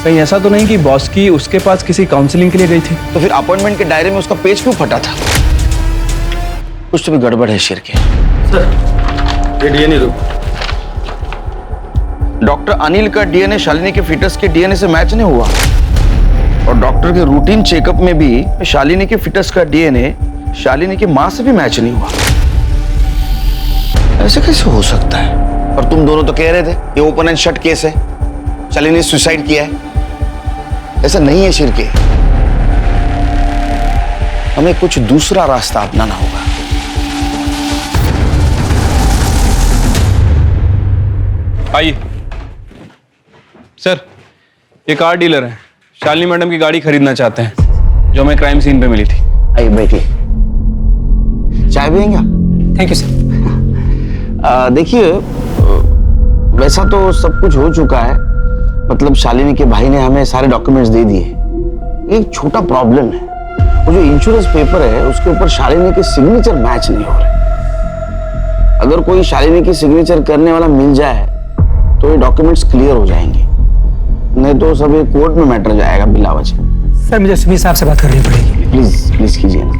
कहीं ऐसा तो नहीं कि बॉस्की उसके पास किसी काउंसलिंग के लिए गई थी? तो फिर अपॉइंटमेंट के डायरी में उसका पेज क्यों फटा था? कुछ तो भी गड़बड़ है शिर के। ये डीएनए दो। डॉक्टर अनिल का डीएनए शालिनी के फीटस के डीएनए से मैच नहीं हुआ, और डॉक्टर के रूटीन चेकअप में भी शालिनी के फीटस का डीएनए शालिनी की मां से भी मैच नहीं हुआ। ऐसे कैसे हो सकता है? और तुम दोनों तो कह रहे थे ये ओपन एंड शट केस है, शालिनी ने सुसाइड किया है। ऐसा नहीं है शिर के, हमें कुछ दूसरा रास्ता अपनाना होगा। आइए सर, ये कार डीलर है, शालिनी मैडम की गाड़ी खरीदना चाहते हैं जो हमें क्राइम सीन पे मिली थी। आइए बैठिए, चाय पिएंगे? Thank you sir. देखिए, वैसा तो सब कुछ हो चुका है, मतलब शालिनी के भाई ने हमें सारे डॉक्यूमेंट्स दे दिए। एक छोटा प्रॉब्लम है, वो जो इंश्योरेंस पेपर है उसके ऊपर शालिनी के सिग्नेचर मैच नहीं हो रहे। अगर कोई शालिनी की सिग्नेचर करने वाला मिल जाए तो ये डॉक्यूमेंट्स क्लियर हो जाएंगे, नहीं तो सब ये कोर्ट में मैटर जाएगा बिला वजह। सर मुझे सुमित साहब से बात करनी पड़ेगी। प्लीज प्लीज कीजिए ना।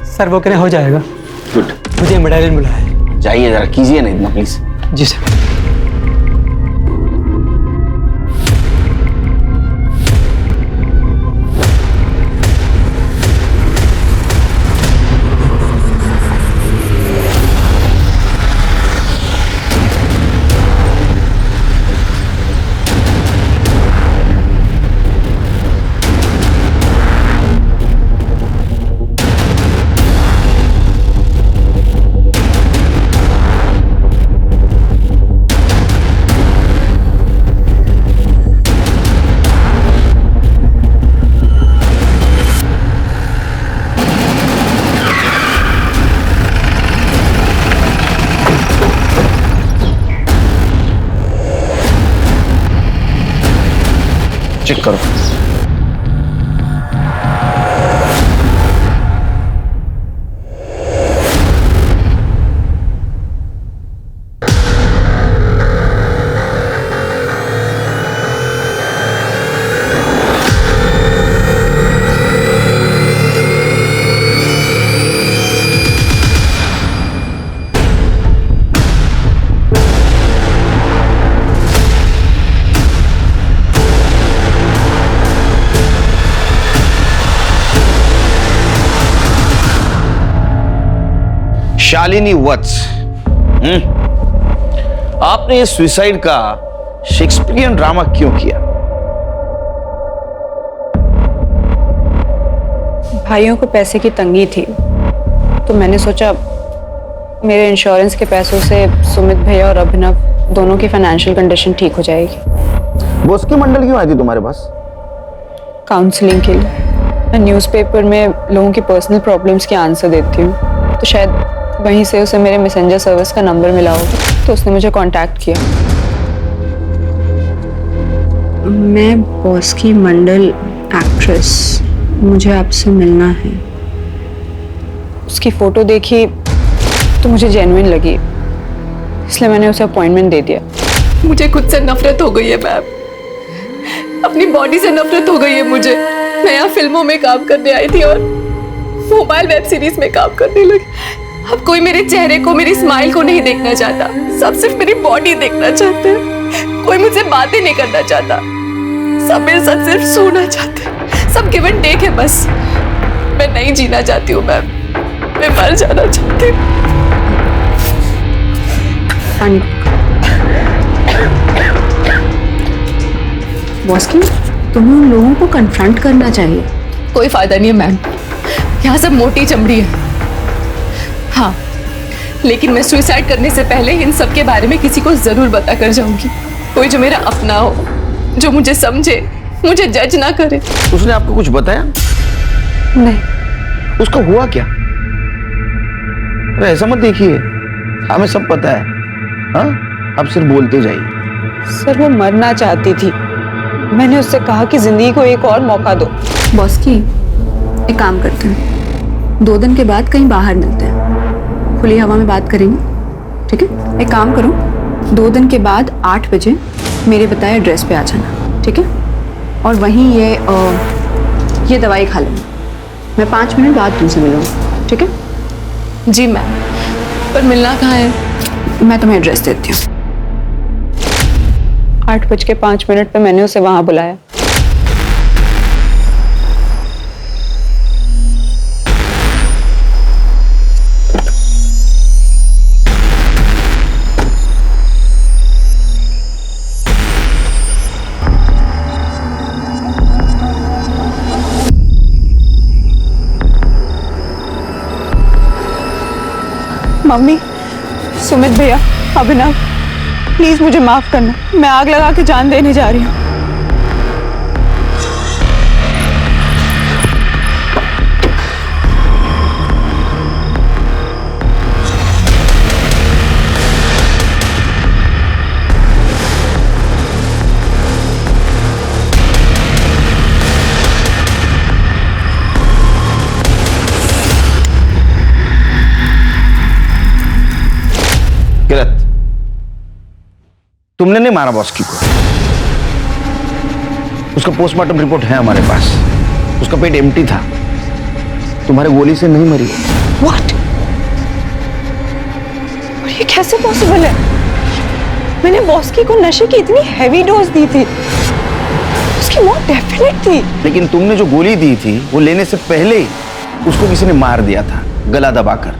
सर वो कहने हो जाएगा। गुड। मुझे मेडालियन बुलाया है। जाइए जरा कीजिए ना इतना प्लीज। Ji sir. चेक करो। शालिनी वत्स, आपने ये सुसाइड का शेक्सपियरियन ड्रामा क्यों किया? भाइयों को पैसे की तंगी थी, तो मैंने सोचा मेरे इंश्योरेंस के पैसों से सुमित भैया और अभिनव दोनों की फाइनेंशियल कंडीशन ठीक हो जाएगी। बॉस्की मंडल क्यों आई थी तुम्हारे पास? काउंसलिंग के लिए। मैं न्यूज़पेपर में लोगों की पर्सनल प्रॉब्लम्स के आंसर देती हूँ, तो शायद वहीं से उसे मेरे मैसेंजर सर्विस का नंबर मिला होगा, तो उसने मुझे कांटेक्ट किया। मैं बॉस्की मंडल एक्ट्रेस, मुझे आपसे मिलना है। उसकी फोटो देखी तो मुझे जेन्युइन लगी, इसलिए मैंने उसे अपॉइंटमेंट दे दिया। मुझे खुद से नफरत हो गई है मैम, अपनी बॉडी से नफरत हो गई है मुझे। मैं यहाँ फिल्मों में काम करने आई थी और मोबाइल वेब सीरीज में काम करने लगी। अब कोई मेरे चेहरे को, मेरी स्माइल को नहीं देखना चाहता, सब सिर्फ मेरी बॉडी देखना चाहते हैं। कोई मुझसे बातें नहीं करना चाहता। सब मेरे साथ सिर्फ सोना चाहते हैं, सब गिव एंड टेक है बस। मैं नहीं जीना चाहती हूँ मैम, मैं मर जाना चाहती हूँ। बॉस्की, तुम्हें उन लोगों को कन्फ्रंट करना चाहिए। कोई फायदा नहीं है मैम, यहाँ सब मोटी चमड़ी है। हाँ, लेकिन मैं सुसाइड करने से पहले इन सब के बारे में किसी को जरूर बता कर जाऊंगी। कोई जो मेरा अपना हो, जो मुझे समझे, मुझे जज ना करे। उसने आपको कुछ बताया? नहीं। उसका हुआ क्या? अरे ऐसा मत देखिए, हमें सब पता है। हाँ, आप सिर्फ बोलते जाइए। सर वो मरना चाहती थी, मैंने उससे कहा कि जिंदगी को एक और मौका दो। बॉस्की, एक काम करते हैं, 2 दिन के बाद कहीं बाहर मिलते हैं, खुली हवा में बात करेंगे, ठीक है? एक काम करो, 2 दिन के बाद 8 बजे मेरे बताए एड्रेस पे आ जाना, ठीक है? और वहीं ये दवाई खा लेना। मैं 5 मिनट बाद तुमसे मिलूंगी, ठीक है? जी मैम, पर मिलना कहाँ है? मैं तुम्हें एड्रेस देती हूँ। 8:05 पे मैंने उसे वहां बुलाया। मम्मी, सुमित भैया, अभिनव, प्लीज मुझे माफ करना, मैं आग लगा के जान देने जा रही हूँ। किरत, तुमने नहीं मारा बॉस्की को। उसका पोस्टमार्टम रिपोर्ट है हमारे पास। उसका पेट एम्प्टी था, तुम्हारे गोली से नहीं मरी। What? और ये कैसे पॉसिबल है? मैंने बॉस्की को नशे की इतनी हैवी डोज दी थी, उसकी मौत डेफिनेट थी। लेकिन तुमने जो गोली दी थी वो लेने से पहले ही उसको किसी ने मार दिया था, गला दबाकर।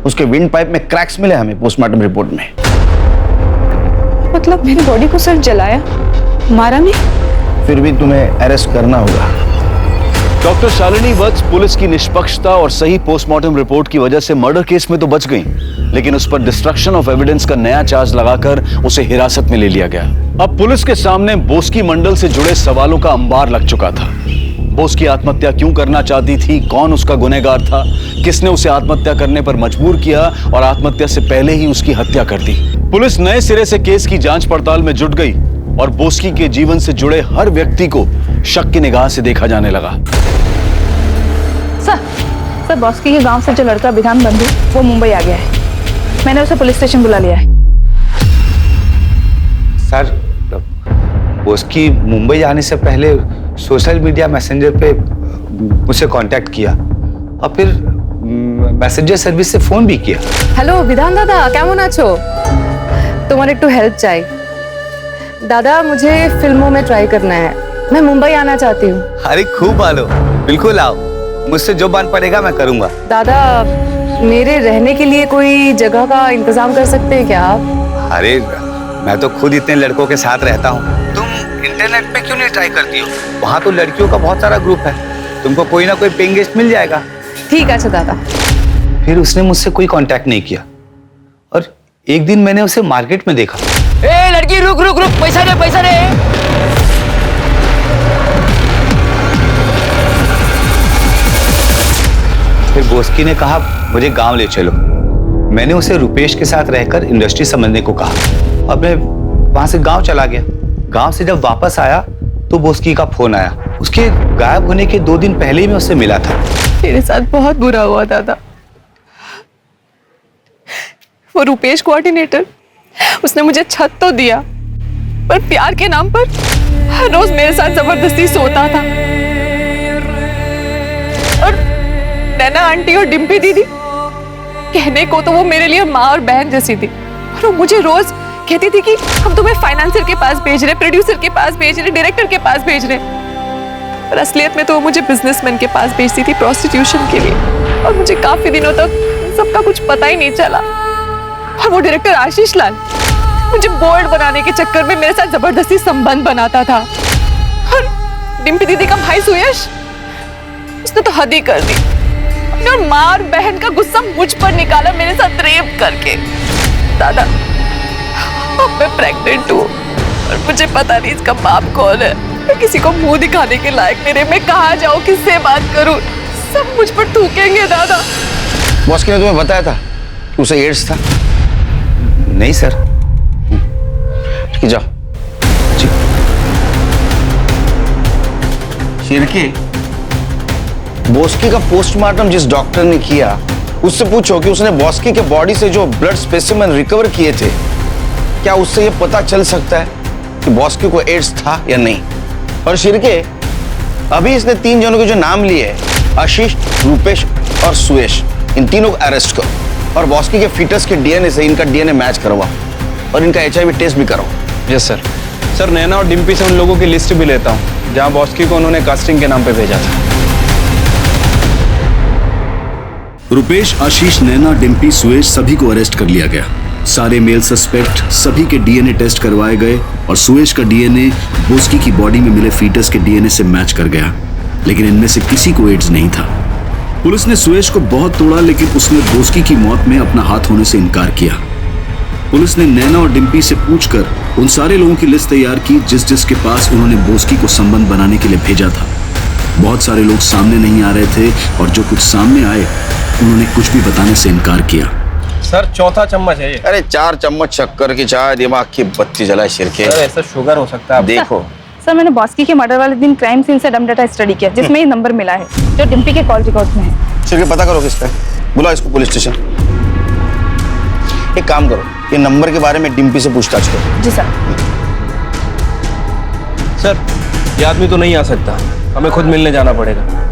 उसके विंड पाइप में क्रैक्स मिले हमें पोस्टमार्टम रिपोर्ट में। मतलब मेरी बॉडी को सिर्फ जलाया, मारा नहीं? फिर भी तुम्हें अरेस्ट करना होगा। डॉक्टर शालिनी वत्स पुलिस की निष्पक्षता और सही पोस्टमार्टम रिपोर्ट की वजह से मर्डर केस में तो बच गई, लेकिन उस पर डिस्ट्रक्शन ऑफ एविडेंस का नया चार्ज लगाकर उसे हिरासत में ले लिया गया। अब पुलिस के सामने बोस्की मंडल से जुड़े सवालों का अंबार लग चुका था। बोस्की आत्महत्या क्यों करना चाहती थी, कौन उसका गुनहगार था, किसने उसे आत्महत्या करने पर मजबूर किया और आत्महत्या से पहले ही उसकी हत्या कर दी। पुलिस नए सिरे से केस की जांच पड़ताल में जुट गई और बोस्की के जीवन से जुड़े हर व्यक्ति को शक की निगाह से देखा जाने लगा। सर बॉस्की के गांव से जो लड़का विधान बंधु, वो मुंबई आ गया है। मैंने उसे पुलिस स्टेशन बुला लिया है। सर, बोस्की मुंबई जाने से पहले सोशल मीडिया मैसेंजर पे मुझसे कांटेक्ट किया और फिर मैसेंजर सर्विस से फोन भी किया। হ্যালো বিধান দাদা, কেমন আছো? তোমার একটু হেল্প চাই दादा। मुझे फिल्मों में ट्राई करना है, मैं मुंबई आना चाहती हूँ। अरे खूब आलो, बिल्कुल आओ, मुझसे जो बन पड़ेगा मैं करूंगा। दादा, मेरे रहने के लिए कोई जगह का इंतजाम कर सकते हैं क्या आप? अरे मैं तो खुद इतने लड़कों के साथ रहता हूँ, तुम इंटरनेट पे क्यों नहीं ट्राई करती हो? वहाँ तो लड़कियों का बहुत सारा ग्रुप है, तुमको कोई ना कोई पेइंग गेस्ट मिल जाएगा। ठीक है दादा। फिर उसने मुझसे कोई कांटेक्ट नहीं किया और एक दिन मैंने उसे मार्केट में देखा। ए लड़की, रुक रुक रुक, पैसा दे पैसा दे। फिर बोस्की ने कहा मुझे गांव ले चलो। मैंने उसे रुपेश के साथ रहकर इंडस्ट्री समझने को कहा और मैं वहां से गांव चला गया। गांव से जब वापस आया तो बोस्की का फोन आया। उसके गायब होने के 2 दिन पहले ही मैं उससे मिला था। मेरे साथ बहुत बुरा हुआ दादा। वो रुपेश कोऑर्डिनेटर, उसने मुझे छत तो दिया, पर प्यार के नाम पर हर रोज मेरे साथ जबरदस्ती सोता था। और नैना आंटी और डिम्पी दीदी, कहने को तो वो मेरे लिए माँ और बहन जैसी थी, और वो मुझे रोज कहती थी कि हम तुम्हें फाइनेंसर के पास भेज रहे, प्रोड्यूसर के पास भेज रहे, डायरेक्टर के पास भेज रहे, पर असलियत में तो वो मुझे बिजनेसमैन के पास भेजती थी प्रोस्टिट्यूशन के लिए, और मुझे काफी दिनों तक सबका कुछ पता ही नहीं चला। और वो डायरेक्टर आशीष लाल मुझे बोल्ड बनाने के चक्कर में मेरे साथ जबरदस्ती संबंध बनाता था। और डिम्पी दीदी का भाई सुयश, उसने तो हद ही कर दी। और माँ और बहन का गुस्सा मुझ पर निकाला मेरे साथ रेप करके। दादा, अब मैं प्रेग्नेंट हूँ और मुझे पता नहीं इसका बाप कौन है। मैं किसी को मुंह दिखाने के लायक नहीं रही। मैं कहाँ जाऊँ, किससे बात करूँ? सब मुझ पर थूकेंगे दादा। बॉस ने तुम्हें बताया था कि उसे एड्स था? नहीं सर। ठीक है, जाओ। जी। शिरके, बॉस्की का पोस्टमार्टम जिस डॉक्टर ने किया उससे पूछो कि उसने बॉस्की के बॉडी से जो ब्लड स्पेसिमेन रिकवर किए थे, क्या उससे यह पता चल सकता है कि बॉस्की को एड्स था या नहीं? और शिरके, अभी इसने 3 जनों के जो नाम लिए, आशीष, रूपेश और सुयश, इन तीनों को अरेस्ट करो और बॉस्की के फीटस के डीएनए से इनका डीएनए मैच करवाओ और इनका एचआईवी टेस्ट भी करवाओ। Yes sir. सर, नैना और डिम्पी से उन लोगों की लिस्ट भी लेता हूँ जहाँ बॉस्की को उन्होंने कास्टिंग के नाम पे भेजा था। रुपेश, आशीष, नैना, डिम्पी, सुयश सभी को अरेस्ट कर लिया गया। सारे मेल सस्पेक्ट सभी के डीएनए टेस्ट करवाए गए और सुयश का डीएनए बॉस्की की बॉडी में मिले फीटस के डीएनए से मैच कर गया, लेकिन इनमें से किसी को एड्स नहीं था। पुलिस ने सुयश को बहुत तोड़ा, लेकिन उसने बॉस्की की मौत में अपना हाथ होने से इनकार किया। पुलिस ने नैना और डिम्पी से पूछकर उन सारे लोगों की लिस्ट तैयार की जिसके पास उन्होंने बॉस्की को संबंध बनाने के लिए भेजा था। बहुत सारे लोग सामने नहीं आ रहे थे और जो कुछ सामने आए उन्होंने कुछ भी बताने से इनकार किया। सर, चौथा चम्मच है ये। अरे 4 चम्मच शक्कर की चाय, दिमाग की बत्ती जलाए शिरके। सर, ऐसा शुगर हो सकता है। देखो सर, मैंने बॉस्की के मर्डर वाले दिन क्राइम सीन से डम डाटा स्टडी किया जिसमें ये नंबर मिला है जो डिम्पी के कॉल रिकॉर्ड में है। शिरके, पता करो किसका है, बुलाओ इसको पुलिस स्टेशन। एक काम करो, ये नंबर के बारे में डिम्पी से पूछताछ करो। जी सर। सर, ये आदमी तो नहीं आ सकता, हमें खुद मिलने जाना पड़ेगा।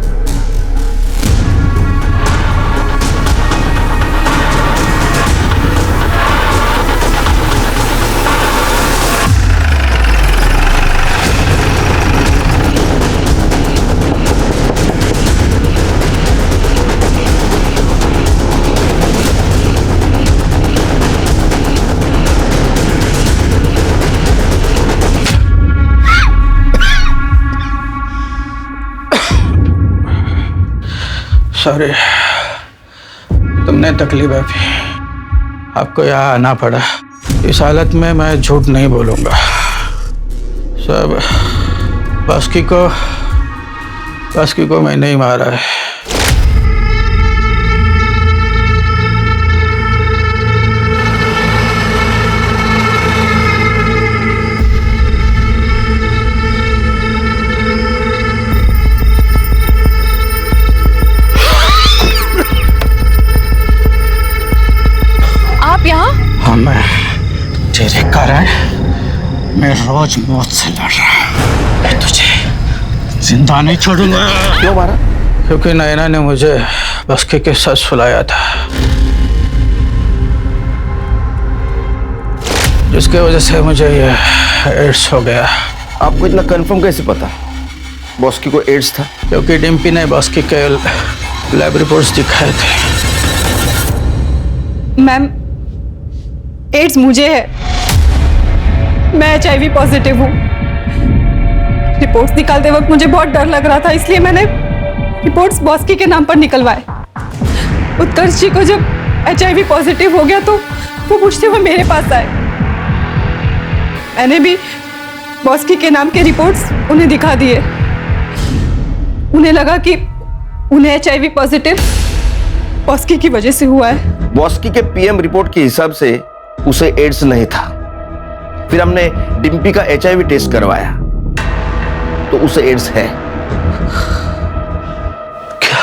सॉरी, तुमने तकलीफ है, आपको यहाँ आना पड़ा। इस हालत में मैं झूठ नहीं बोलूँगा। सब बॉस्की को मैंने ही मारा है। हाँ, मैं तेरे कारण मैं रोज मौत से लड़ रहा। मैं तुझे जिंदा नहीं छोड़ूंगा। क्यों मारा? क्योंकि नैना ने मुझे बॉस्की के साथ सुलाया था, जिसके वजह से मुझे ये एड्स हो गया। आपको इतना कंफर्म कैसे पता बॉस्की को एड्स था? क्योंकि डिम्पी ने बॉस्की के लैब रिपोर्ट्स दिखाए थे। मैम, एड्स मुझे है, मैं HIV पॉजिटिव हूँ। रिपोर्ट्स निकालते वक्त मुझे बहुत डर लग रहा था, इसलिए मैंने रिपोर्ट्स बॉस्की के नाम पर निकलवाए। उत्कर्ष जी को जब HIV पॉजिटिव हो गया तो वो पूछते हुए मेरे पास आए। मैंने भी बॉस्की के नाम के रिपोर्ट्स उन्हें दिखा दिए। उन्हें लगा कि उन्हें HIV पॉजिटिव बॉस्की की वजह से हुआ है। बॉस्की के PM रिपोर्ट के हिसाब से उसे एड्स नहीं था। फिर हमने डिम्पी का HIV टेस्ट करवाया तो उसे एड्स है। क्या?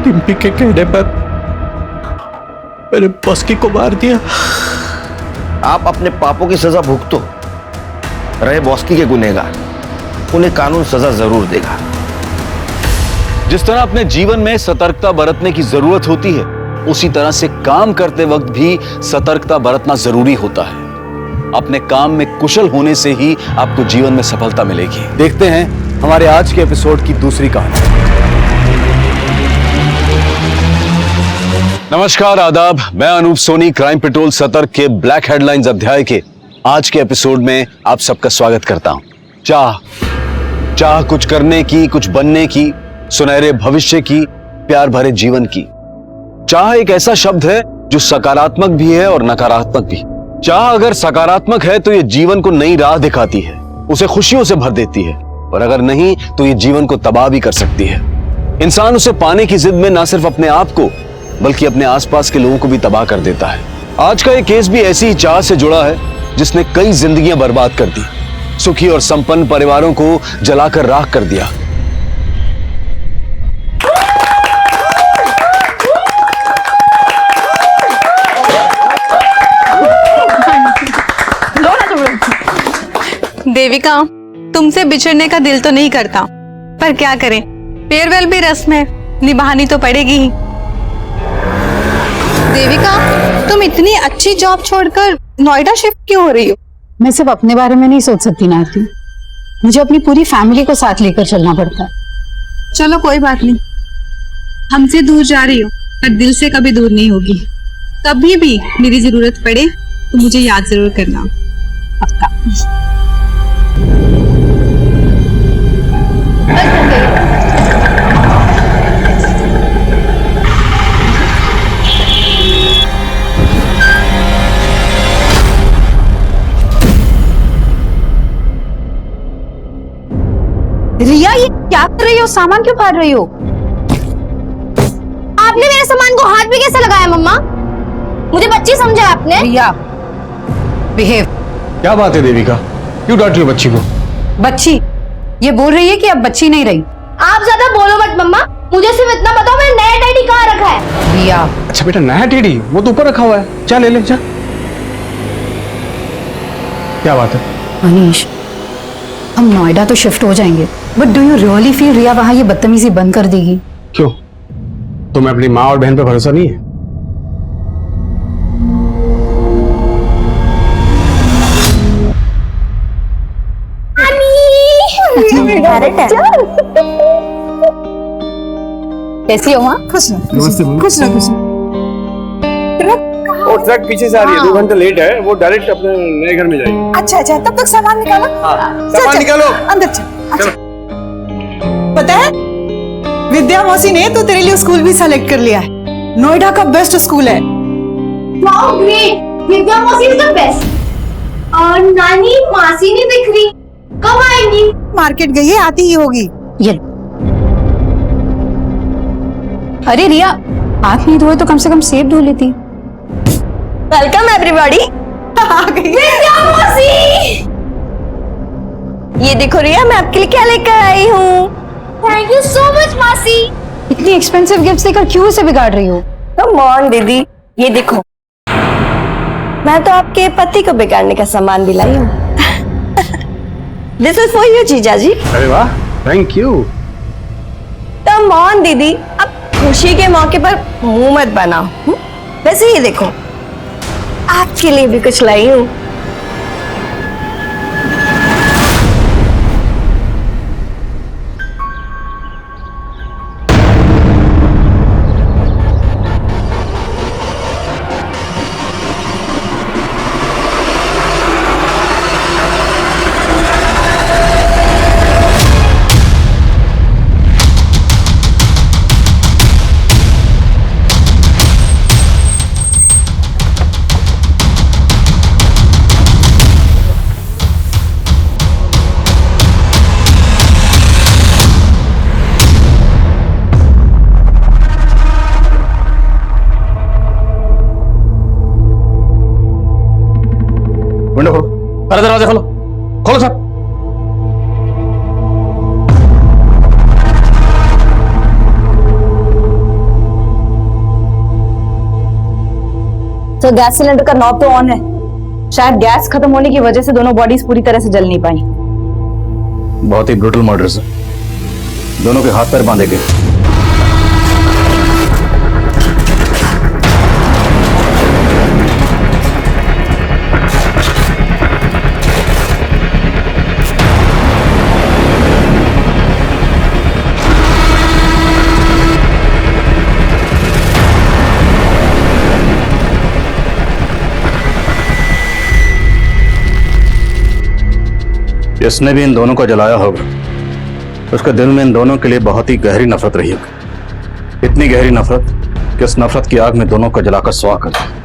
डिम्पी के कहने पर मैंने बॉस्की को मार दिया? आप अपने पापों की सजा भुगतो। रहे बॉस्की के गुनहगार, उन्हें कानून सजा जरूर देगा। जिस तरह अपने जीवन में सतर्कता बरतने की जरूरत होती है, उसी तरह से काम करते वक्त भी सतर्कता बरतना जरूरी होता है। अपने काम में कुशल होने से ही आपको जीवन में सफलता मिलेगी। देखते हैं हमारे आज के एपिसोड की दूसरी कहानी। नमस्कार, आदाब। मैं अनूप सोनी क्राइम पेट्रोल सतर्क के ब्लैक हेडलाइंस अध्याय के आज के एपिसोड में आप सबका स्वागत करता हूं। चाह कुछ करने की, कुछ बनने की, सुनहरे भविष्य की, प्यार भरे जीवन की। चाह एक ऐसा शब्द है जो सकारात्मक भी है और नकारात्मक भी। चाह अगर सकारात्मक है तो ये जीवन को नई राह दिखाती है, उसे खुशियों से भर देती है, और अगर नहीं तो ये जीवन को तबाह भी कर सकती है। इंसान उसे पाने की जिद में ना सिर्फ अपने आप को बल्कि अपने आसपास के लोगों को भी तबाह कर देता है। आज का ये केस भी ऐसी ही चाह से जुड़ा है जिसने कई जिंदगियां बर्बाद कर दी, सुखी और संपन्न परिवारों को जलाकर राख कर दिया। देविका, तुमसे बिछड़ने का दिल तो नहीं करता, पर क्या करें, फेयरवेल भी रस्म है, निभानी तो पड़ेगी ही। देविका, तुम इतनी अच्छी जॉब छोड़कर नोएडा शिफ्ट क्यों हो रही हो? मैं सिर्फ अपने बारे में नहीं सोच सकती ना आरती, मुझे अपनी पूरी फैमिली को साथ लेकर चलना पड़ता है। चलो कोई बात नहीं, हमसे दूर जा रही हो पर दिल से कभी दूर नहीं होगी। कभी भी मेरी जरूरत पड़े तो मुझे याद जरूर करना। पक्का। रिया, ये क्या कर रही हो? सामान क्यों फाड़ रही हो? आपने मेरे सामान को हाथ भी कैसे लगाया मम्मा? मुझे बच्ची समझा आपने? रिया, बिहेव। क्या बात है देविका, क्यों डांट रही हो बच्ची को? बच्ची ये बोल रही है कि अब बच्ची नहीं रही। आप ज्यादा बोलो मत मम्मा, मुझे सिर्फ इतना बताओ मैंने नया टेडी कहाँ रखा है? रिया। अच्छा बेटा, नया टेडी वो तो ऊपर रखा हुआ है, जा ले ले जा। क्या बात है? अनीश, हम नोएडा तो शिफ्ट हो जाएंगे, but do you really feel Riya वहां ये बदतमीजी बंद कर देगी? क्यों, तुम्हें अपनी माँ और बहन पे भरोसा नहीं है? कैसी हो माँ? खुश रहो, खुश रहो, खुश रहो। वो ट्रक पीछे से आ रही है, 2 घंटे लेट है, वो डायरेक्ट अपने नए घर में जाएगी। अच्छा अच्छा, तब तक सामान निकालो। सामान निकालो, अंदर चल। अच्छा, पता है विद्या मौसी ने तो तेरे लिए स्कूल भी सेलेक्ट कर लिया है, नोएडा का बेस्ट स्कूल है। वाओ ग्रेट, विद्या मौसी इज द बेस्ट। और नानी मासी नहीं दिख रही, कब आएंगी? मार्केट गई है, आती ही होगी। ये अरे रिया, हाथ नहीं धोए तो कम से कम सेब धो लेती। Welcome everybody. आ गई विद्या मौसी। ये देखो रिया, मैं आपके लिए क्या लेकर आई हूँ। थैंक यू सो मच मासी। इतनी एक्सपेंसिव गिफ्ट देकर क्यों इसे बिगाड़ रही हो? कम ऑन दीदी, ये देखो, मैं तो आपके पति को बिगाड़ने का सामान भी लाई हूँ। दिस इज फॉर यू जीजा जी। अरे वाह, थैंक यू। कम ऑन दीदी, अब खुशी के मौके पर मुंह मत बनाओ। वैसे ये देखो, आपके लिए भी कुछ लाई हूँ। विंडो खोलो, अरे दरवाजा खोलो, खोलो सर। तो गैस सिलेंडर का नॉब तो ऑन है, शायद गैस खत्म होने की वजह से दोनों बॉडीज पूरी तरह से जल नहीं पाई। बहुत ही ब्रूटल मर्डर सर, दोनों के हाथ पैर बांधे गए। जिसने भी इन दोनों को जलाया होगा उसके दिल में इन दोनों के लिए बहुत ही गहरी नफरत रही होगी। इतनी गहरी नफरत कि उस नफरत की आग में दोनों को जलाकर स्वाह कर दिया।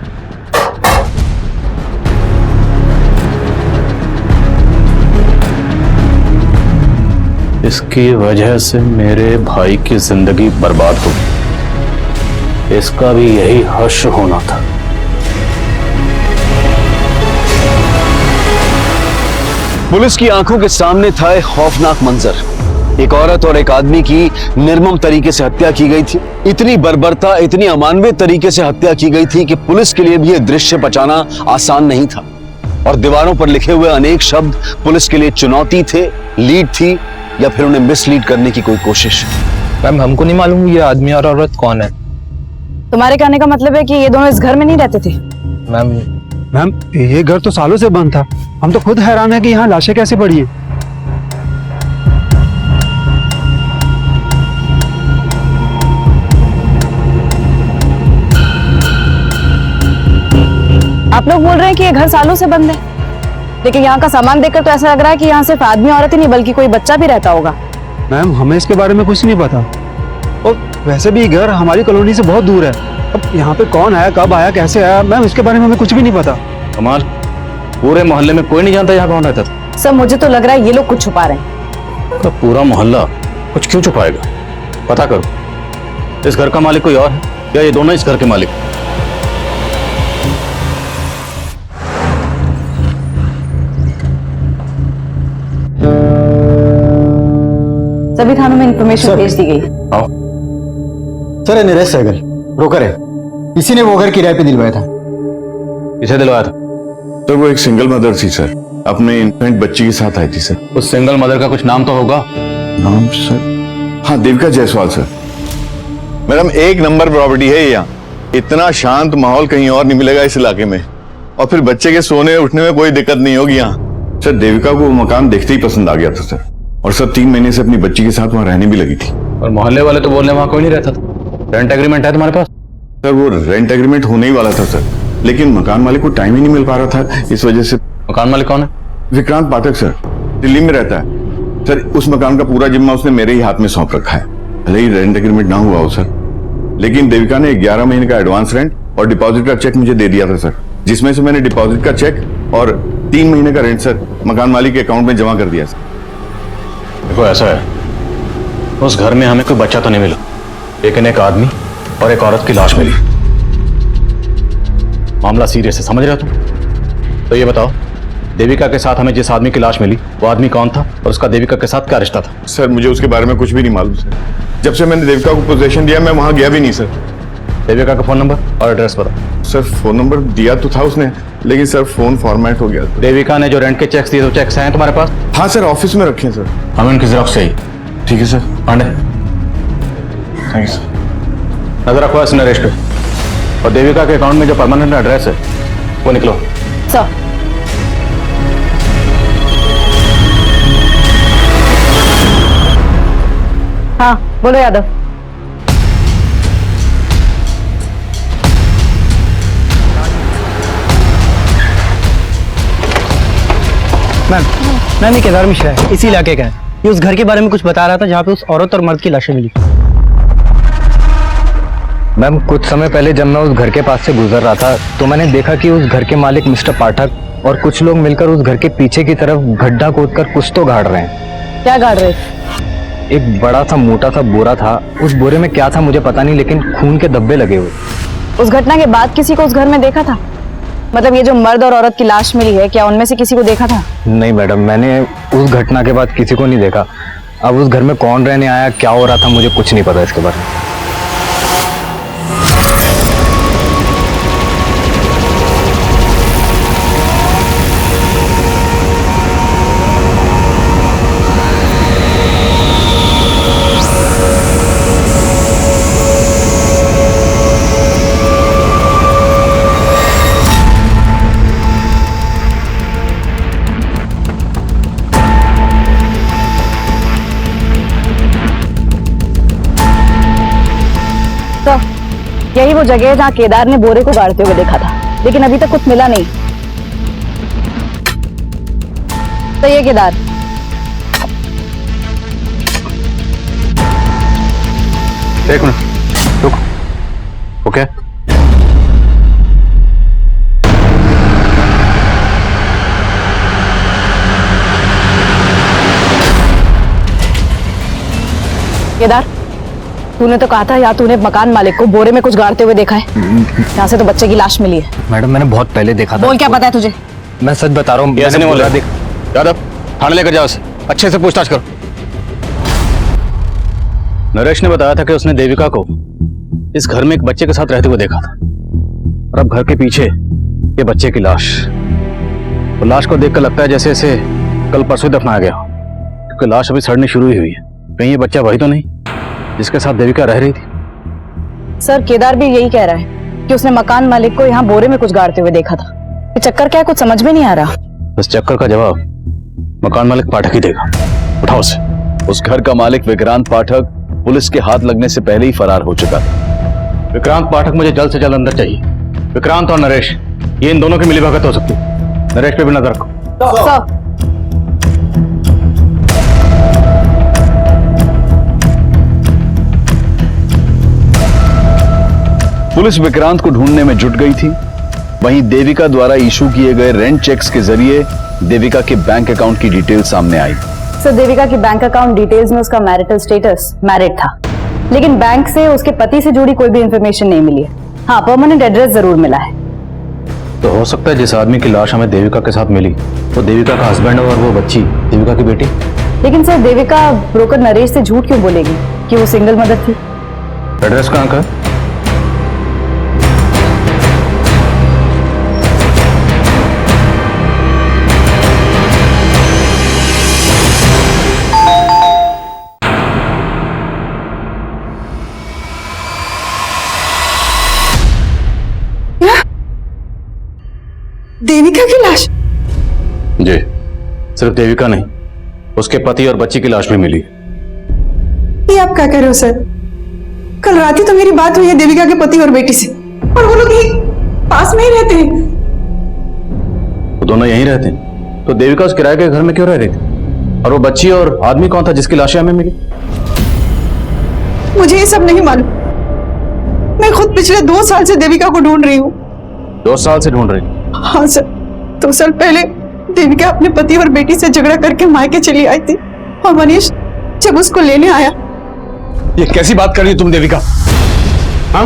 इसकी वजह से मेरे भाई की जिंदगी बर्बाद हो गई। इसका भी यही हश्र होना था। पुलिस की आंखों के सामने था एक खौफनाक मंजर। एक औरत और एक आदमी की निर्मम तरीके से हत्या की गई थी। इतनी बर्बरता, इतनी अमानवीय तरीके से हत्या की गई थी कि पुलिस के लिए भी यह दृश्य बचाना आसान नहीं था। और दीवारों पर लिखे हुए अनेक शब्द पुलिस के लिए चुनौती थे, लीड थी, या फिर उन्हें मिसलीड करने की कोई कोशिश। मैम, हमको नहीं मालूम ये आदमी और औरत कौन है। तुम्हारे कहने का मतलब है कि ये दोनों इस घर में नहीं रहते थे? मैम, ये घर तो सालों से बंद था। हम तो खुद हैरान है कि यहाँ लाशें कैसे पड़ी है। आप लोग बोल रहे हैं कि ये घर सालों से बंद है, लेकिन यहाँ का सामान देखकर तो ऐसा लग रहा है कि यहाँ सिर्फ आदमी औरत ही नहीं बल्कि कोई बच्चा भी रहता होगा। मैम, हमें इसके बारे में कुछ नहीं पता। और वैसे भी घर हमारी कॉलोनी से बहुत दूर है। अब यहाँ पे कौन आया, कब आया, कैसे आया, मैम इसके बारे में हमें कुछ भी नहीं पता। कमाल, पूरे मोहल्ले में कोई नहीं जानता यहाँ कौन रहता था? सर, मुझे तो लग रहा है ये लोग कुछ छुपा रहे हैं। तो पूरा मोहल्ला कुछ क्यों छुपाएगा? पता करो, इस घर का मालिक कोई और है या ये दोनों इस घर के मालिक? सभी थानों में इंफॉर्मेशन भेज दी गई। सर, ये नरेश सहगल ब्रोकर है। इसी ने वो घर किराए पे दिलवाया था। किसे दिलवाया था? तो वो एक सिंगल मदर थी सर, अपने इन्फेंट बच्ची के साथ आई थी सर। उस सिंगल मदर का कुछ नाम तो होगा? नाम सर, हाँ, देविका जायसवाल सर। मैडम, एक नंबर प्रॉपर्टी है यहाँ। इतना शांत माहौल कहीं और नहीं मिलेगा इस इलाके में। और फिर बच्चे के सोने उठने में कोई दिक्कत नहीं होगी यहाँ। सर, देविका को वो मकान देखते ही पसंद आ गया था सर, और सर 3 महीने से अपनी बच्ची के साथ वहाँ रहने भी लगी थी। और मोहल्ले वाले तो बोलने वहाँ कोई नहीं रहता था। रेंट एग्रीमेंट है तुम्हारे पास? सर, वो रेंट एग्रीमेंट होने ही वाला था सर, लेकिन मकान मालिक को टाइम ही नहीं मिल पा रहा था, इस वजह से। मकान मालिक कौन है? विक्रांत पाठक सर, दिल्ली में रहता है सर। उस मकान का पूरा जिम्मा उसने मेरे ही हाथ में सौंप रखा है। भले ही रेंट एग्रीमेंट ना हुआ हो सर, लेकिन देविका ने 11 महीने का एडवांस रेंट और डिपॉजिट का चेक मुझे दे दिया था सर, जिसमें से मैंने डिपॉजिट का चेक और 3 महीने का रेंट सर मकान मालिक के अकाउंट में जमा कर दिया सर। देखो, ऐसा है, उस घर में हमें कोई बच्चा तो नहीं मिला, लेकिन एक आदमी और एक औरत की लाश मिली। मामला सीरियस है, समझ रहे हो तुम? तो ये बताओ, देविका के साथ हमें जिस आदमी की लाश मिली वो आदमी कौन था और उसका देविका के साथ क्या रिश्ता था? सर, मुझे उसके बारे में कुछ भी नहीं मालूम सर। जब से मैंने देविका को पोजीशन दिया मैं वहां गया भी नहीं सर। देविका का फोन नंबर और एड्रेस बताओ। सर, फोन नंबर दिया तो था उसने, लेकिन सर फोन फॉर्मेट हो गया। देविका ने जो रेंट के चेक्स दिए तो चेक्स हैं तुम्हारे पास? हाँ सर, ऑफिस में रखे हैं सर। हमें उनकी जेरॉक्स चाहिए। ठीक है sir. Pandey, thank you sir. नजर रखो इस नरेश पे, और देविका के अकाउंट में जो परमानेंट एड्रेस है वो निकलो। सर, हाँ बोलो यादव। मैम, ये केदार मिश्रा है, इसी इलाके का है। ये उस घर के बारे में कुछ बता रहा था जहाँ पे उस औरत और मर्द की लाशें मिली। मैम, कुछ समय पहले जब मैं उस घर के पास से गुजर रहा था तो मैंने देखा कि उस घर के मालिक मिस्टर पाठक और कुछ लोग मिलकर उस घर के पीछे की तरफ गड्ढा खोदकर कुछ तो गाड़ रहे हैं। क्या गाड़ रहे? एक बड़ा सा मोटा सा बोरा था, उस बोरे में क्या था मुझे पता नहीं, लेकिन खून के धब्बे लगे हुए। उस घटना के बाद किसी को उस घर में देखा था? मतलब ये जो मर्द और औरत की लाश मिली है, क्या उनमें से किसी को देखा था? नहीं मैडम, मैंने उस घटना के बाद किसी को नहीं देखा। अब उस घर में कौन रहने आया, क्या हो रहा था, मुझे कुछ नहीं पता इसके बारे में। यही वो जगह है जहाँ केदार ने बोरे को गाड़ते हुए देखा था, लेकिन अभी तक कुछ मिला नहीं। तो ये केदार, एक मिनट रुको। ओके केदार, तूने तो कहा था या तूने मकान मालिक को बोरे में कुछ गाड़ते हुए देखा है। यहाँ से तो बच्चे की लाश मिली है। मैडम मैंने बहुत पहले देखा था। बोल, क्या पता है तुझे? मैं सच बता रहा हूँ। ऐसे नहीं बोल रहा। यादव, थाने लेकर जाओ उसे, अच्छे से पूछताछ करो। नरेश ने बताया था कि उसने देविका को इस घर में एक बच्चे के साथ रहते हुए देखा था, और अब घर के पीछे ये बच्चे की लाश। वो लाश को देखकर लगता है जैसे इसे कल परसों दफनाया गया, क्योंकि लाश अभी सड़नी शुरू ही हुई है। कहीं ये बच्चा वही तो नहीं जिसके साथ देविका रह रही थी? सर, केदार भी यही कह रहा है कि उसने मकान मालिक को यहाँ बोरे में कुछ गाड़ते हुए देखा था। ये चक्कर क्या है, कुछ समझ में नहीं आ रहा। इस चक्कर का जवाब मकान मालिक पाठक ही देगा। उठाओ उसे। उस घर का मालिक विक्रांत पाठक पुलिस के हाथ लगने से पहले ही फरार हो चुका था। विक्रांत पाठक मुझे जल्द से जल्द अंदर चाहिए। विक्रांत और नरेश, ये इन दोनों की मिलीभगत हो सकती है। नरेश पे भी नजर रखो। पुलिस विक्रांत को ढूंढने में जुट गई थी। वहीं देविका द्वारा इशू किए गए रेंट चेक्स के जरिए देविका के बैंक अकाउंट की डिटेल सामने आई। सर, देविका की बैंक अकाउंट डिटेल्स में उसका मैरिटल स्टेटस मैरिड था, लेकिन बैंक से उसके पति से जुड़ी कोई भी इंफॉर्मेशन नहीं मिली है। हाँ, परमानेंट एड्रेस जरूर मिला है। तो हो सकता है जिस आदमी की लाश हमें देविका के साथ मिली वो देविका का हस्बैंड और वो बच्ची देविका की बेटी। लेकिन सर, देविका ब्रोकर नरेश से झूठ क्यों बोलेगी कि वो सिंगल मदर थी? एड्रेस कहाँ का है? देविका की लाश? जी, सिर्फ देविका नहीं, उसके पति और बच्ची की लाश भी मिली। ये आप क्या कह रहे हो सर? कल रात ही तो मेरी बात हुई है देविका के पति और बेटी से, और वो लोग यही पास में ही रहते हैं। वो दोनों यहीं रहते हैं, तो देविका उस किराए के घर में क्यों रह रही थी? और वो बच्ची और आदमी कौन था जिसकी लाशें हमें मिली? मुझे ये सब नहीं मालूम। मैं खुद पिछले 2 साल से देविका को ढूंढ रही हूँ। 2 साल से ढूंढ रही? हाँ सर, 2 साल पहले देविका अपने पति और बेटी से झगड़ा करके मायके चली आई थी, और मनीष जब उसको लेने आया। ये कैसी बात कर रही हो तुम देविका? हाँ,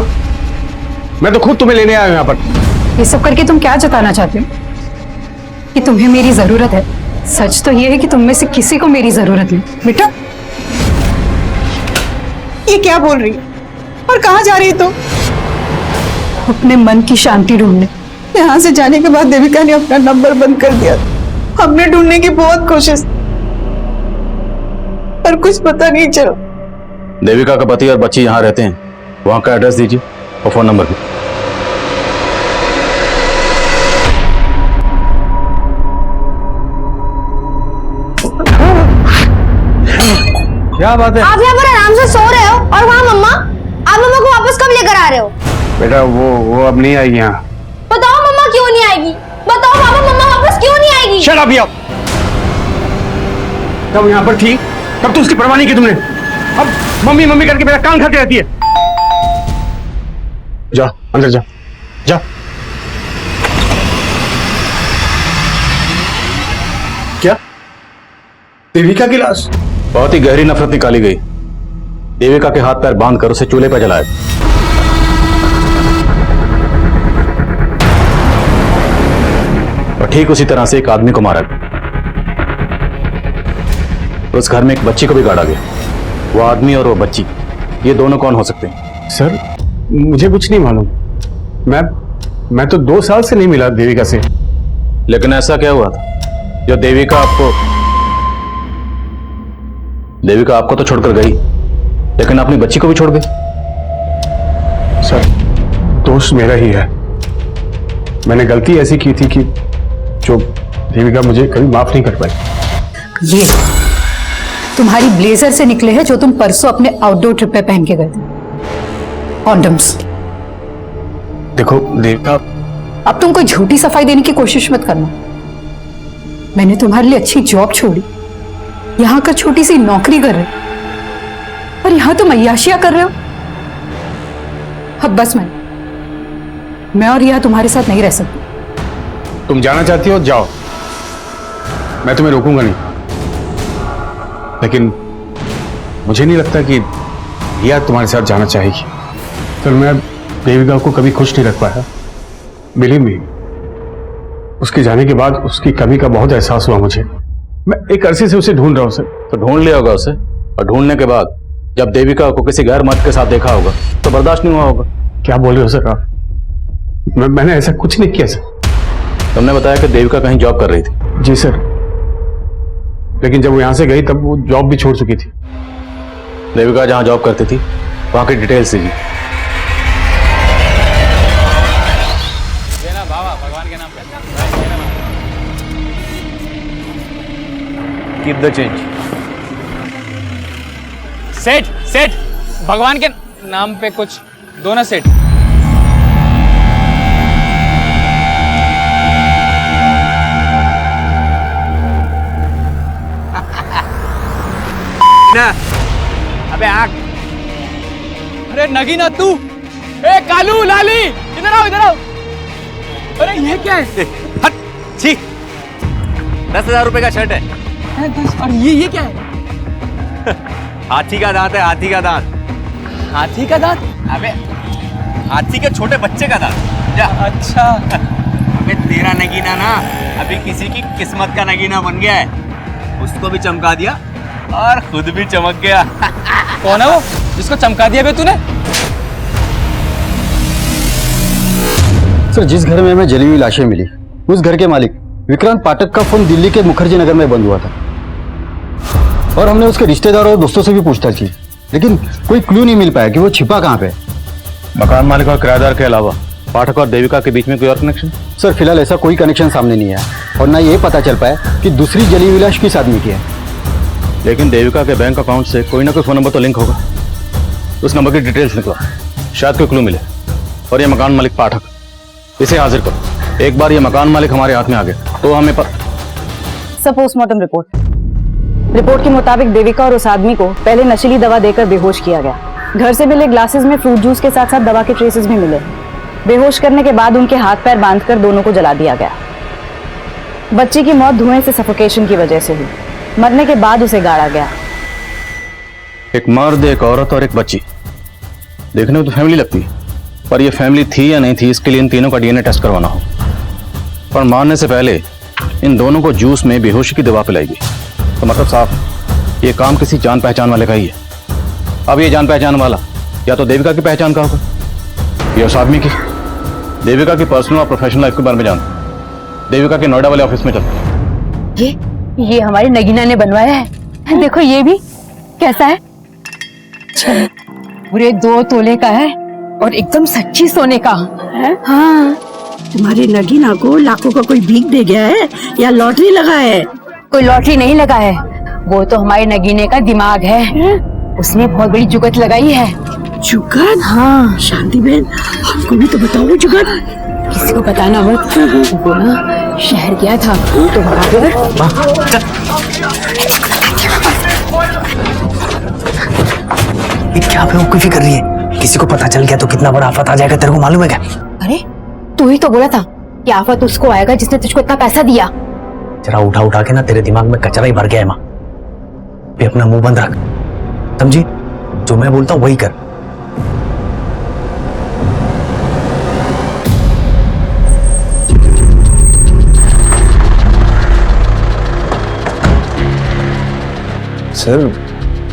मैं तो खुद तुम्हें लेने आया हूं यहाँ पर। ये सब करके तुम क्या जताना चाहते हो? कि तुम्हें मेरी जरूरत है? सच तो ये है कि तुम में से किसी को मेरी जरूरत नहीं। बेटा, ये क्या बोल रही है और कहाँ जा रही है तुम? अपने मन की शांति ढूंढने। यहाँ से जाने के बाद देविका ने अपना नंबर बंद कर दिया। हमने ढूंढने की बहुत कोशिश, पर कुछ पता नहीं चला। देविका का पति और बच्ची यहाँ रहते हैं, वहां का एड्रेस दीजिए और फोन नंबर भी। क्या बात है? आप यहाँ पर आराम से सो रहे हो, और वहाँ मम्मा, आप मम्मा को वापस कब लेकर आ रहे हो? बेटा वो अब नहीं आएगी यहाँ। बताओ मम्मा क्यों नहीं आएगी? बताओ पापा, मम्मा वापस क्यों नहीं आएगी? शट अप यार। तब यहाँ पर थी तब तो उसकी परवाह नहीं की तुमने। अब मम्मी मम्मी करके मेरा कान खाती रहती है। जा अंदर जा, जा। क्या? देविका की लाश? बहुत ही गहरी नफरत निकाली गई। देविका के हाथ पैर बांधकर उसे चूल्हे पर जलाया। और ठीक उसी तरह से एक आदमी को मारा गया। उस घर में एक बच्ची को भी गाड़ा गया। वो आदमी और वो बच्ची, ये दोनों कौन हो सकते हैं? सर, मुझे कुछ नहीं मालूम। मैं तो 2 साल से नहीं मिला देविका से। लेकिन ऐसा क्या हुआ था जो देविका आपको तो छोड़कर गई, लेकिन अपनी बच्ची को भी छोड़ गई? सर, दोष मेरा ही है। मैंने गलती ऐसी की थी कि जो देविका मुझे कभी माफ नहीं कर पाई। ये तुम्हारी ब्लेजर से निकले हैं जो तुम परसों अपने आउटडोर ट्रिप पे पहन के गए थे, कॉन्डम्स। देखो देविका, अब तुम कोई झूठी सफाई देने की कोशिश मत करना। मैंने तुम्हारे लिए अच्छी जॉब छोड़ी, यहाँ का छोटी सी नौकरी कर रहे हो, और यहाँ तुम अय्याशियां कर रहे हो। अब बस मैं और रिया तुम्हारे साथ नहीं रह सकती। तुम जाना चाहती हो जाओ, मैं तुम्हें रोकूंगा नहीं, लेकिन मुझे नहीं लगता कि रिया तुम्हारे साथ जाना चाहेगी। फिर मैं देविका को कभी खुश नहीं रख पाया। बिलीव मी, उसके जाने के बाद उसकी कमी का बहुत एहसास हुआ मुझे। मैं एक अरसे से उसे ढूंढ रहा हूँ सर। तो ढूंढ लिया होगा उसे, और ढूंढने के बाद जब देविका को किसी गैर मर्द के साथ देखा होगा तो बर्दाश्त नहीं हुआ होगा। क्या बोल रहे हो सर आप? मैंने ऐसा कुछ नहीं किया सर। तुमने बताया कि देविका कहीं जॉब कर रही थी। जी सर, लेकिन जब वो यहां से गई तब वो जॉब भी छोड़ चुकी थी। देविका जहां जॉब करती थी वहां की डिटेल्स दीजिए। भगवान के नाम पे कीप द चेंज। सेठ सेठ, भगवान के नाम पे कुछ दो ना सेठ। ना अबे आग। अरे नगीना तू, ए कालू लाली, इधर आओ इधर आओ। अरे ये क्या है? हट, छी, 10,000 रुपए का शर्ट है। और ये क्या है? हाथी का दांत है, हाथी का दांत। हाथी का दांत? अबे हाथी के छोटे बच्चे का दांत। जा। अच्छा। अबे तेरा नगीना ना अभी किसी की किस्मत का नगीना बन गया है। उसको भी चमका दिया और खुद भी चमक गया। कौन है वो जिसको चमका दिया बे तूने? सर, जिस घर में हमें जली हुई लाशें मिली, उस घर के मालिक विक्रांत पाठक का फोन दिल्ली के मुखर्जी नगर में बंद हुआ था, और हमने उसके रिश्तेदारों और दोस्तों से भी पूछताछ की, लेकिन कोई क्लू नहीं मिल पाया कि वो छिपा कहाँ पे। मकान मालिक और किराएदार के अलावा पाठक और देविका के बीच में कोई और कनेक्शन? सर, फिलहाल ऐसा कोई कनेक्शन सामने नहीं आया, और ना ये पता चल पाया कि दूसरी जली हुई लाश किस आदमी की है। लेकिन देविका के बैंक अकाउंट से कोई ना कोई फोन नंबर तो लिंक होगा। उस नंबर की डिटेल्स निकला, शायद कोई क्लू मिले। और ये मकान मालिक पाठक, इसे हाजिर करो। एक बार ये मकान मालिक हमारे हाथ में आ गया तो हमें सब पोस्टमार्टम रिपोर्ट के मुताबिक देविका और उस आदमी को पहले नशीली दवा देकर बेहोश किया गया। घर से मिले ग्लासेस में फ्रूट जूस के साथ साथ दवा के ट्रेसेस भी मिले। बेहोश करने के बाद उनके हाथ पैर बांधकर दोनों को जला दिया गया। बच्चे की मौत धुएं से सफोकेशन की वजह से हुई। मरने के बाद उसे गाड़ा गया। एक मर्द, एक औरत और एक बच्ची, देखने में तो फैमिली लगती है, पर ये फैमिली थी या नहीं थी इसके लिए इन तीनों का डीएनए टेस्ट करवाना हो। पर मारने से पहले इन दोनों को जूस में बेहोशी की दवा पिलाई गई, तो मतलब साफ ये काम किसी जान पहचान वाले का ही है। अब ये जान पहचान वाला या तो देविका की पहचान का होगा या उस आदमी की। देविका की पर्सनल और प्रोफेशनल लाइफ के बारे में जानते। देविका के नोएडा वाले ऑफिस में चलते। ये हमारी नगीना ने बनवाया है। देखो ये भी कैसा है, पूरे 2 तोले का है और एकदम सच्ची सोने का है। हाँ, तुम्हारी नगीना को लाखों का कोई भीख दे गया है या लॉटरी लगा है? कोई लॉटरी नहीं लगा है, वो तो हमारे नगीने का दिमाग है। उसने बहुत बड़ी जुगत लगाई है। जुगत? हाँ। शांति बहन, हमको भी तो बताओ जुगत। किसी को बताना मत। वो ना शहर गया था तो वहाँ पर ये क्या बेवकूफी कर रही है? किसी को पता चल गया तो कितना बड़ा आफत आ जाएगा, तेरे को मालूम है क्या? अरे तू ही तो बोला था कि आफत उसको आएगा जिसने तुझको इतना पैसा दिया। जरा उठा उठा के ना तेरे दिमाग में कचरा ही भर गया है माँ। भी अपना मुंह बंद रख, समझी? जो मैं बोलता हूँ वही कर। सर,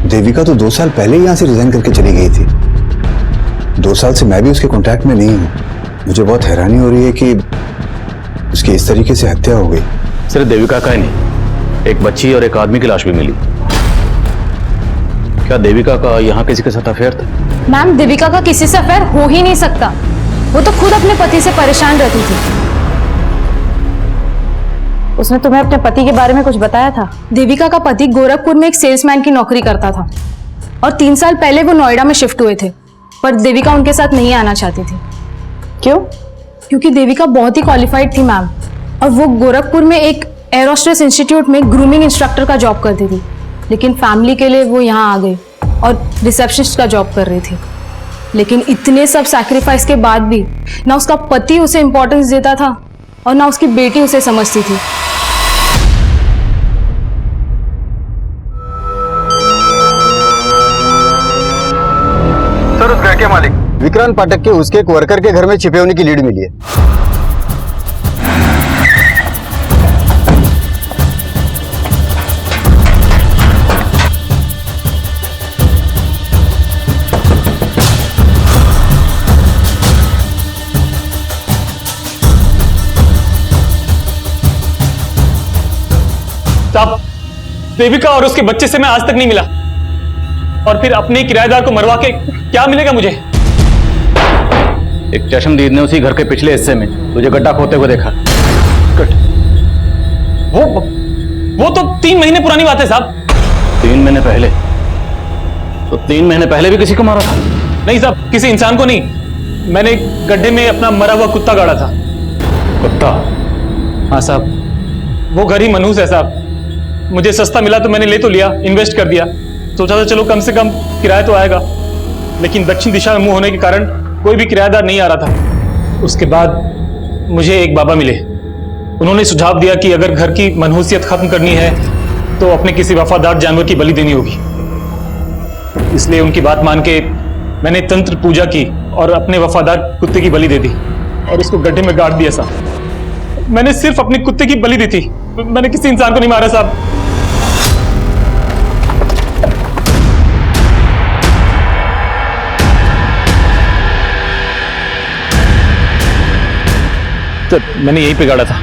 देविका तो 2 साल पहले यहाँ से रिजाइन करके चली गई थी। 2 साल से मैं भी उसके कांटेक्ट में नहीं हूँ। मुझे बहुत हैरानी हो रही है कि उसकी इस तरीके से हत्या हो गई। सिर्फ देविका का ही नहीं, एक बच्ची और एक आदमी की लाश भी मिली। क्या देविका का यहाँ किसी के साथ अफेयर था? मैम, देविका का किसी से अफेयर हो ही नहीं सकता। वो तो खुद अपने पति से परेशान रहती थी। उसने तुम्हें अपने पति के बारे में कुछ बताया था? देविका का पति गोरखपुर में एक सेल्समैन की नौकरी करता था और 3 साल पहले वो नोएडा में शिफ्ट हुए थे, पर देविका उनके साथ नहीं आना चाहती थी। क्यों? क्योंकि देविका बहुत ही क्वालिफाइड थी मैम, और वो गोरखपुर में एक एरोस्ट्रेस इंस्टीट्यूट में ग्रूमिंग इंस्ट्रक्टर का जॉब करती थी। लेकिन फैमिली के लिए वो यहाँ आ गई और रिसेप्शनिस्ट का जॉब कर रही थी। लेकिन इतने सब सैक्रिफाइस के बाद भी ना उसका पति उसे इंपॉर्टेंस देता था और ना उसकी बेटी उसे समझती थी। सर, उस घर के मालिक विक्रांत पाठक के उसके एक वर्कर के घर में छिपे होने की लीड मिली है। साहब, देविका और उसके बच्चे से मैं आज तक नहीं मिला, और फिर अपने किराएदार को मरवा के क्या मिलेगा मुझे? एक चश्मदीद ने उसी घर के पिछले हिस्से में तुझे गड्ढा खोदते हुए देखा। वो तो 3 महीने पुरानी बात है साहब। 3 महीने पहले? तो 3 महीने पहले भी किसी को मारा था? नहीं साहब, किसी इंसान को नहीं। मैंने गड्ढे में अपना मरा हुआ कुत्ता गाड़ा था। कुत्ता? हाँ साहब, वो घर ही मनहूस है साहब। मुझे सस्ता मिला तो मैंने ले तो लिया, इन्वेस्ट कर दिया। सोचा था चलो कम से कम किराया तो आएगा, लेकिन दक्षिण दिशा में मुंह होने के कारण कोई भी किराएदार नहीं आ रहा था। उसके बाद मुझे एक बाबा मिले। उन्होंने सुझाव दिया कि अगर घर की मनहूसियत खत्म करनी है तो अपने किसी वफादार जानवर की बलि देनी होगी। इसलिए उनकी बात मान के मैंने तंत्र पूजा की और अपने वफादार कुत्ते की बलि दे दी और उसको गड्ढे में गाड़ दिया साहब। मैंने सिर्फ अपने कुत्ते की बलि दी थी, मैंने किसी इंसान को नहीं मारा साहब। तो मैंने यहीं पे गाड़ा था।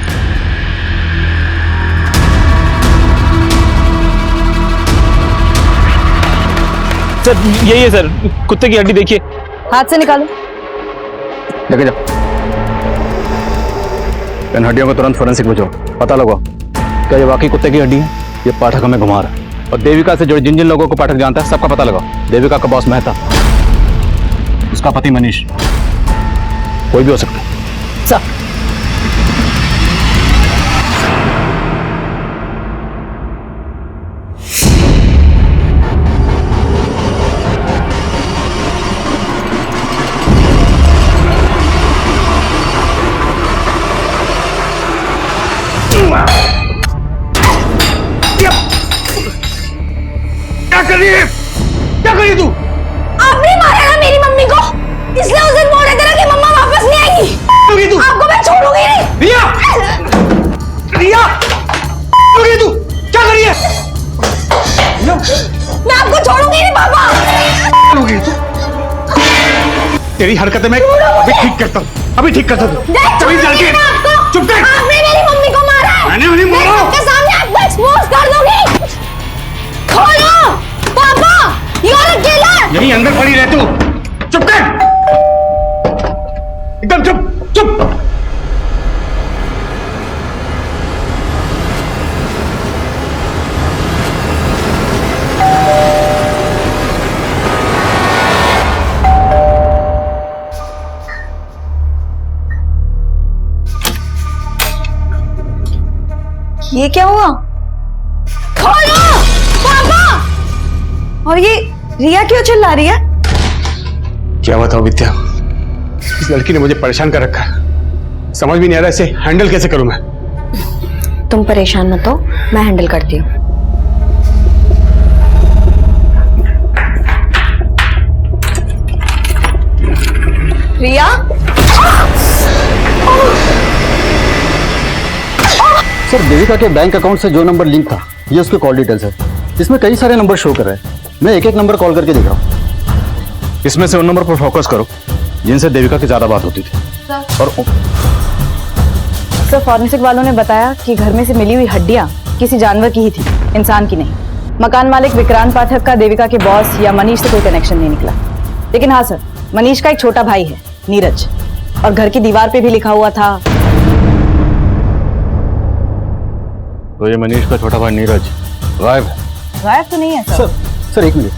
सर यही है सर, कुत्ते की हड्डी देखिए। हाथ से निकालो। लेके जाओ। इन हड्डियों को तुरंत फोरेंसिक भेजो, पता लगाओ क्या ये वाकई कुत्ते की हड्डी है, ये पाठक हमें घुमा रहा है। और देविका से जुड़े जिन जिन लोगों को पाठक जानता है सबका पता लगाओ। देविका का बॉस मेहता, उसका पति मनीष, कोई भी हो सकता है। सर क्या करी तू? आपने मारा ना मेरी मम्मी को, इसलिए उस दिन बोल रहे थे ना कि मम्मा वापस नहीं आएगी। तू? आपको मैं छोड़ूंगी नहीं। रिया! रिया! तू क्या करी है? मैं आपको छोड़ूंगी नहीं पापा। तेरी हरकतें मैं अभी ठीक करता हूँ, अभी ठीक करता हूँ। चुप कर। आपने मेरी मम्मी को मारा है। मैंने नहीं मारा। आपके सामने आपको एक्सपोज कर दूंगी। खोलो पापा, यू आर अ किलर। यहीं अंदर पड़ी रह तू। चुप कर, एकदम चुप चुप। ये क्या हुआ? खोलो पापा। और ये रिया क्यों चिल्ला रही है? क्या बताऊं विद्या, इस लड़की ने मुझे परेशान कर रखा है। समझ भी नहीं आ रहा इसे हैंडल कैसे करूं मैं। तुम परेशान मत हो, मैं हैंडल करती हूँ। रिया, सर देविका के बैंक अकाउंट से जो नंबर लिंक था ये उसके कॉल डिटेल्स है। इसमें कई सारे नंबर शो कर रहे हैं। मैं एक एक नंबर कॉल करके देख रहा हूँ। इसमें से उन नंबर पर फोकस करो जिनसे देविका की ज्यादा बात होती थी। और सर फॉरेंसिक वालों ने बताया कि घर में से मिली हुई हड्डियां किसी जानवर की ही थी, इंसान की नहीं। मकान मालिक विक्रांत पाठक का देविका के बॉस या मनीष से कोई कनेक्शन नहीं निकला। लेकिन हाँ सर, मनीष का एक छोटा भाई है नीरज, और घर की दीवार पे भी लिखा हुआ था। तो ये मनीष का छोटा भाई नीरज गायब है? गायब तो नहीं है सर। सर एक मिनट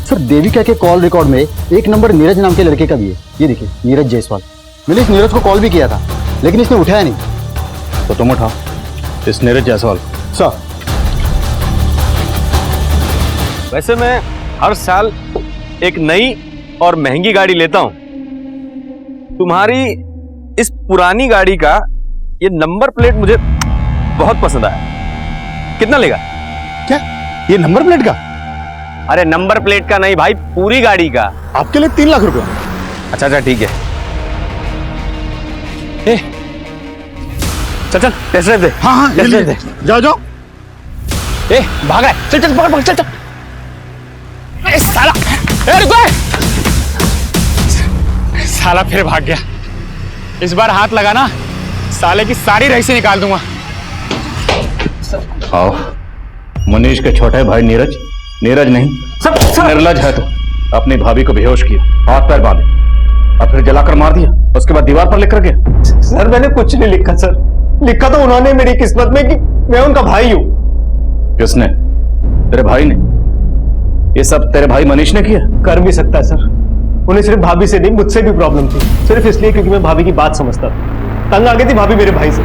सर, देविका के कॉल रिकॉर्ड में एक नंबर नीरज नाम के लड़के का भी है। ये देखिए, नीरज जायसवाल। मैंने इस नीरज को कॉल भी किया था लेकिन इसने उठाया नहीं। तो तुम उठाओ इस नीरज जायसवाल। सर वैसे मैं हर साल एक नई और महंगी गाड़ी लेता हूं, तुम्हारी इस पुरानी गाड़ी का ये नंबर प्लेट मुझे बहुत पसंद आया। कितना लेगा? क्या ये नंबर प्लेट का? अरे नंबर प्लेट का नहीं भाई, पूरी गाड़ी का। आपके लिए 3 लाख रुपए। अच्छा अच्छा ठीक है। चल चल टेस्ट ड्राइव दे। हाँ हाँ टेस्ट ड्राइव दे। जाओ जाओ। भाग रहा है, चल चल पकड़ पकड़ चल चल। साला रुको, साला फिर भाग गया। इस बार हाथ लगाना, साले की सारी रईसी निकाल दूंगा। आओ, मनीष के छोटे भाई नीरज, नीरज नहीं निर्लज है तो अपनी भाभी को बेहोश किया, हाथ पैर बांधे और फिर जलाकर मार दिया। उसके बाद दीवार पर लिख कर गया। सर मैंने कुछ नहीं लिखा सर, लिखा तो उन्होंने मेरी किस्मत में कि मैं उनका भाई हूं। किसने? तेरे भाई ने? ये सब तेरे भाई मनीष ने किया? कर भी सकता है सर, उन्हें सिर्फ भाभी से नहीं मुझसे भी प्रॉब्लम थी, सिर्फ इसलिए क्योंकि मैं भाभी की बात समझता था। तंग आ गई थी भाभी मेरे भाई से।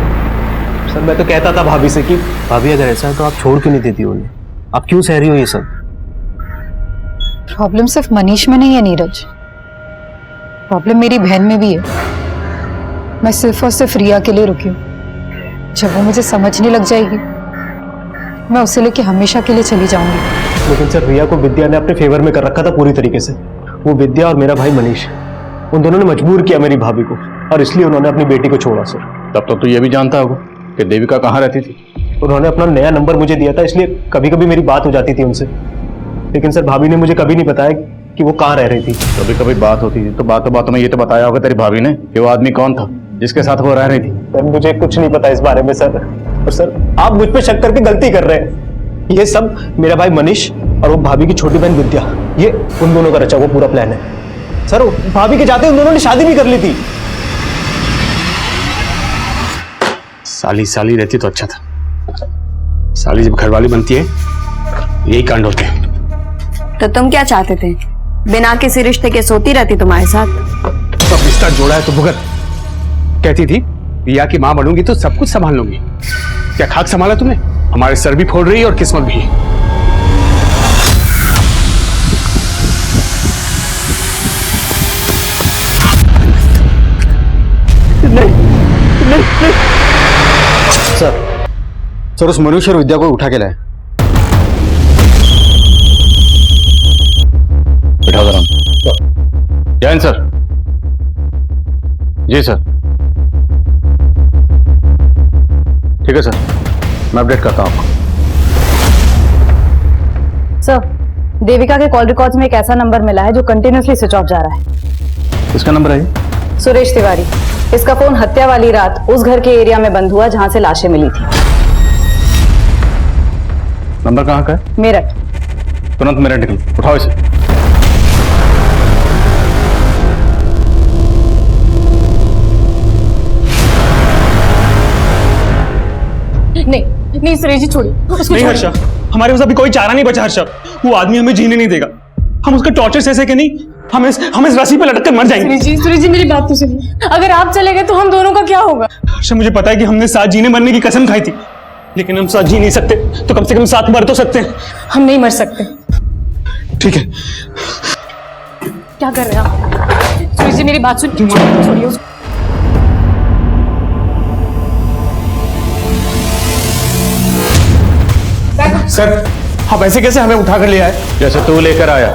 सर मैं तो कहता था भाभी से कि भाभी अगर ऐसा है तो आप छोड़ क्यों नहीं देती उन्हें, आप क्यों सह रही हो ये सब? प्रॉब्लम सिर्फ मनीष में नहीं है नीरज, प्रॉब्लम मेरी बहन में भी है। मैं सिर्फ और सिर्फ रिया के लिए रुकी हूँ। जब वो मुझे समझने लग जाएगी, मैं उसे लेके हमेशा के लिए चली जाऊंगी। लेकिन सर रिया को विद्या ने अपने फेवर में कर रखा था पूरी तरीके से। वो विद्या और मेरा भाई मनीष, उन दोनों ने मजबूर किया मेरी भाभी को, और इसलिए उन्होंने अपनी बेटी को छोड़ा सर। तब तो तू ये भी जानता होगा कि देविका कहाँ रहती थी? उन्होंने अपना नया नंबर मुझे दिया था, इसलिए कभी कभी मेरी बात हो जाती थी उनसे। लेकिन सर भाभी ने मुझे कभी नहीं बताया कि वो कहाँ रह रही थी। कभी कभी बात होती थी तो बातों में ये तो बताया होगा तेरी भाभी ने कि वो आदमी कौन था जिसके साथ वो रह रही थी। सर मुझे कुछ नहीं पता इस बारे में सर, और सर आप मुझ पे शक करके गलती कर रहे हैं। ये सब मेरा भाई मनीष और वो भाभी की छोटी बहन विद्या, ये उन दोनों का रचा हुआ पूरा प्लान है सर। भाभी के जाते उन दोनों ने शादी भी कर ली थी। साली साली रहती तो अच्छा था, साली जब घरवाली बनती है यही कांड होते हैं। तो तुम क्या चाहते थे? बिना किसी रिश्ते के सोती रहती तुम्हारे साथ? तो रिश्ता जोड़ा है तो भुगत। कहती थी रिया की मां बनूंगी तो सब कुछ संभाल लूंगी। क्या खाक संभाला तुमने? हमारे सर भी फोड़ रही है और किस्मत भी। सर उस मनुष्य और विद्या को उठा के लाए। बिठा दो राम। जैन सर। जी सर। ठीक है सर, मैं अपडेट करता हूँ आपको। सर, देविका के कॉल रिकॉर्ड्स में एक ऐसा नंबर मिला है जो कंटिन्यूसली स्विच ऑफ जा रहा है। किसका नंबर है? सुरेश तिवारी। इसका फोन हत्या वाली रात उस घर के एरिया में बंद हुआ जहां से लाशें मिली थी। नंबर कहाँ का है? मेरठ। तुरंत मेरठ निकल, उठाओ इसे। नहीं सुरेश जी छोड़िए। नहीं हर्षा, हमारे पास अभी कोई चारा नहीं बचा हर्षा। वो आदमी हमें जीने नहीं देगा। हम उसका टॉर्चर सह के नहीं, हम इस रस्सी पे लटक कर मर जाएंगे। सुरेश जी मेरी बात तो सुनिए। अगर आप चले गए तो हम दोनों का क्या होगा? हर्षा मुझे पता है कि हमने साथ जीने मरने की कसम खाई थी, लेकिन हम साथ जी नहीं सकते तो कम से कम साथ मर तो सकते हैं। हम नहीं मर सकते। ठीक है। क्या कर रहे हैं आप? सुरेश जी मेरी बात सुनिए, छोड़िए उसको। सर आप ऐसे कैसे हमें उठा कर ले आए? जैसे तू लेकर आया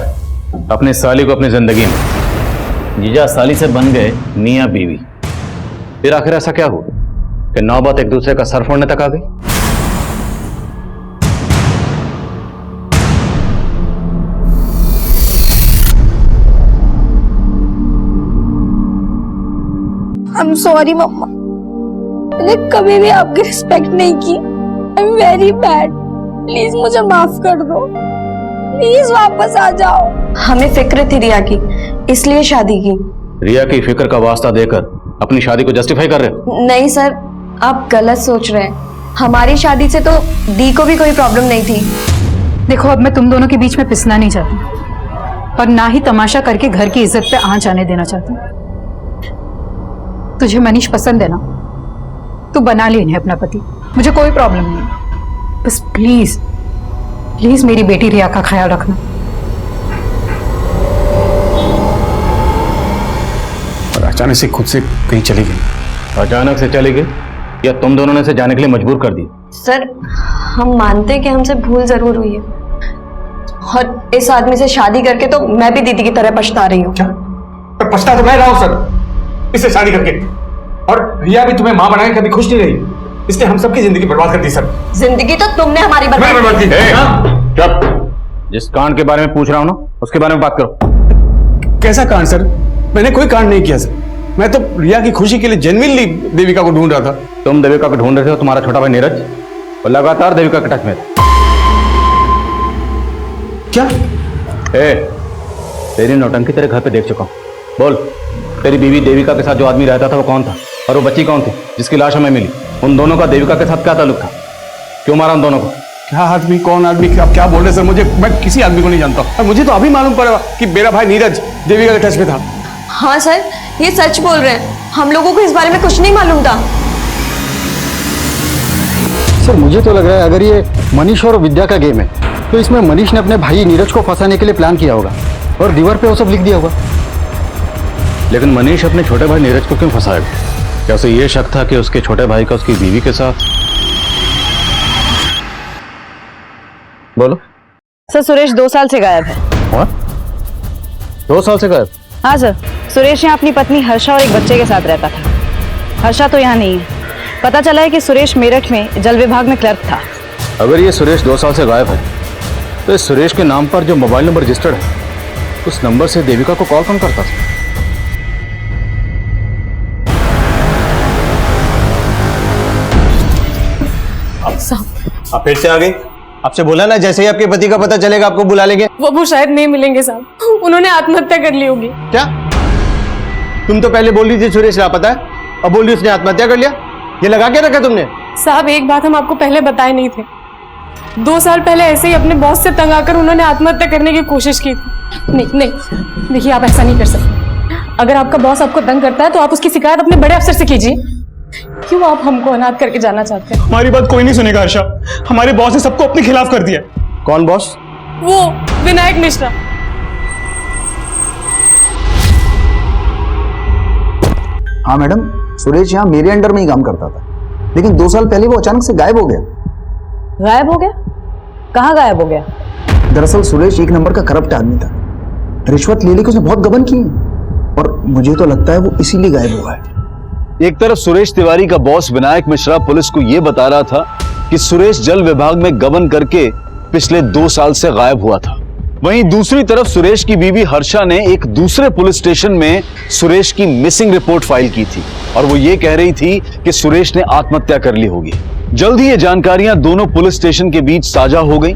अपनी साली को अपनी जिंदगी में। जीजा साली से बन गए मियां बीवी। फिर आखिर ऐसा क्या हुआ कि नौबत एक दूसरे का सर फोड़ने तक आ गई? आई एम सॉरी मम्मा, मैंने कभी भी आपकी रिस्पेक्ट नहीं की। I am very bad, please मुझे माफ कर दो, प्लीज वापस आ जाओ। हमें फिक्र थी रिया की, इसलिए शादी की। रिया की फिक्र का वास्ता देकर अपनी शादी को जस्टिफाई कर रहे हो? नहीं सर, आप गलत सोच रहे हैं। हमारी शादी से तो दी को भी कोई प्रॉब्लम नहीं थी। देखो अब मैं तुम दोनों के बीच में पिसना नहीं चाहती और ना ही तमाशा करके घर की इज्जत पे आंच आने देना चाहती। तुझे मनीष पसंद है ना, तू बना ले इन्हें अपना पति, मुझे कोई प्रॉब्लम नहीं है। बस प्लीज प्लीज मेरी बेटी रिया का ख्याल रखना। अचानक से खुद से कहीं चली गई। अचानक से चली गई या तुम दोनों ने इसे जाने के लिए मजबूर कर दी? सर हम मानते हैं कि हमसे भूल जरूर हुई है, और इस आदमी से शादी करके तो मैं भी दीदी की तरह पछता रही हूँ। तो पछता तो मैं रहा हूँ सर इससे शादी करके, और रिया भी तुम्हें माँ बनाए कभी खुश नहीं रही, इसने हम सबकी जिंदगी बर्बाद कर दी सर। जिंदगी तो तुमने हमारी बर्बाद की। चुप, जिस कांड के बारे में पूछ रहा हूँ ना उसके बारे में बात करो। कैसा कांड सर? मैंने कोई कांड नहीं किया सर, मैं तो रिया की खुशी के लिए जेन्युइनली देविका को ढूंढ रहा था। तुम देविका को ढूंढ रहे थे, तुम्हारा छोटा भाई नीरज और लगातार देविका के टच में था। क्या? तेरी नौटंकी तेरे घर पे देख चुका हूँ। बोल, तेरी बीवी देविका के साथ जो आदमी रहता था वो कौन था, और वो बच्ची कौन थी जिसकी लाश हमें मिली? उन दोनों का देविका के साथ क्या ताल्लुक था? क्यों मारा उन दोनों को? क्या आदमी, कौन आदमी, आप क्या बोल रहे सर? मैं किसी आदमी को नहीं जानता, और मुझे तो अभी मालूम पड़ा कि मेरा भाई नीरज देविका के टच में था। हाँ सर ये सच बोल रहे हैं, हम लोगों को इस बारे में कुछ नहीं मालूम था। सर मुझे तो लग रहा है अगर ये मनीष और विद्या का गेम है तो इसमें मनीष ने अपने भाई नीरज को फंसाने के लिए प्लान किया होगा और दीवार पे वो सब लिख दिया होगा। लेकिन मनीष अपने छोटे भाई नीरज को क्यों फंसाएगा? क्या उसे ये शक था कि उसके छोटे भाई का उसकी बीवी के साथ? बोलो। सर सुरेश 2 साल से गायब है। और 2 साल से गायब? हाँ सर, सुरेश यहाँ अपनी पत्नी हर्षा और एक बच्चे के साथ रहता था। हर्षा तो यहाँ नहीं है। पता चला है कि सुरेश मेरठ में जल विभाग में क्लर्क था। अगर ये सुरेश 2 साल से गायब है तो इस सुरेश के नाम पर जो मोबाइल नंबर रजिस्टर्ड है उस नंबर से देविका को कॉल कौन करता था? आप फिर से आ गई? आपसे बोला ना जैसे ही आपके पति का पता चलेगा आपको बुला लेंगे। वो शायद नहीं मिलेंगे साहब, उन्होंने आत्महत्या कर ली होगी। क्या? तुम तो पहले बोल रही थी सुरेश लापता है, अब बोल रही उसने आत्महत्या कर लिया। ये लगा के रखा तुमने? साहब एक बात हम आपको पहले बताए नहीं थे, 2 साल पहले ऐसे ही अपने बॉस से तंग आकर उन्होंने आत्महत्या करने की कोशिश की थी। नहीं नहीं देखिए आप ऐसा नहीं कर सकते। अगर आपका बॉस आपको तंग करता है तो आप उसकी शिकायत अपने बड़े अफसर से कीजिए। क्यों आप हमको अनाथ करके जाना चाहते हैं? हमारी बात कोई नहीं सुनेगा हर्षा, हमारे बॉस ने सबको अपने खिलाफ कर दिया। कौन बॉस? वो विनायक मिश्रा। हाँ मैडम, सुरेश यहाँ मेरे अंडर में ही काम करता था, लेकिन 2 साल पहले वो अचानक से गायब हो गया। गायब हो गया? कहाँ गायब हो गया? दरअसल सुरेश 1 नंबर का करप्ट आदमी था, रिश्वत ले लेके उसने बहुत गबन की और मुझे तो लगता है वो इसीलिए गायब हुआ है। एक तरफ सुरेश तिवारी का बॉस विनायक मिश्रा पुलिस को यह बता रहा था कि सुरेश जल विभाग में गबन करके पिछले 2 साल से गायब हुआ था, वहीं दूसरी तरफ सुरेश की बीवी हर्षा ने एक दूसरे पुलिस स्टेशन में सुरेश की मिसिंग रिपोर्ट फाइल की थी और वो ये कह रही थी कि सुरेश ने आत्महत्या कर ली होगी। जल्द ही ये जानकारियां दोनों पुलिस स्टेशन के बीच साझा हो गई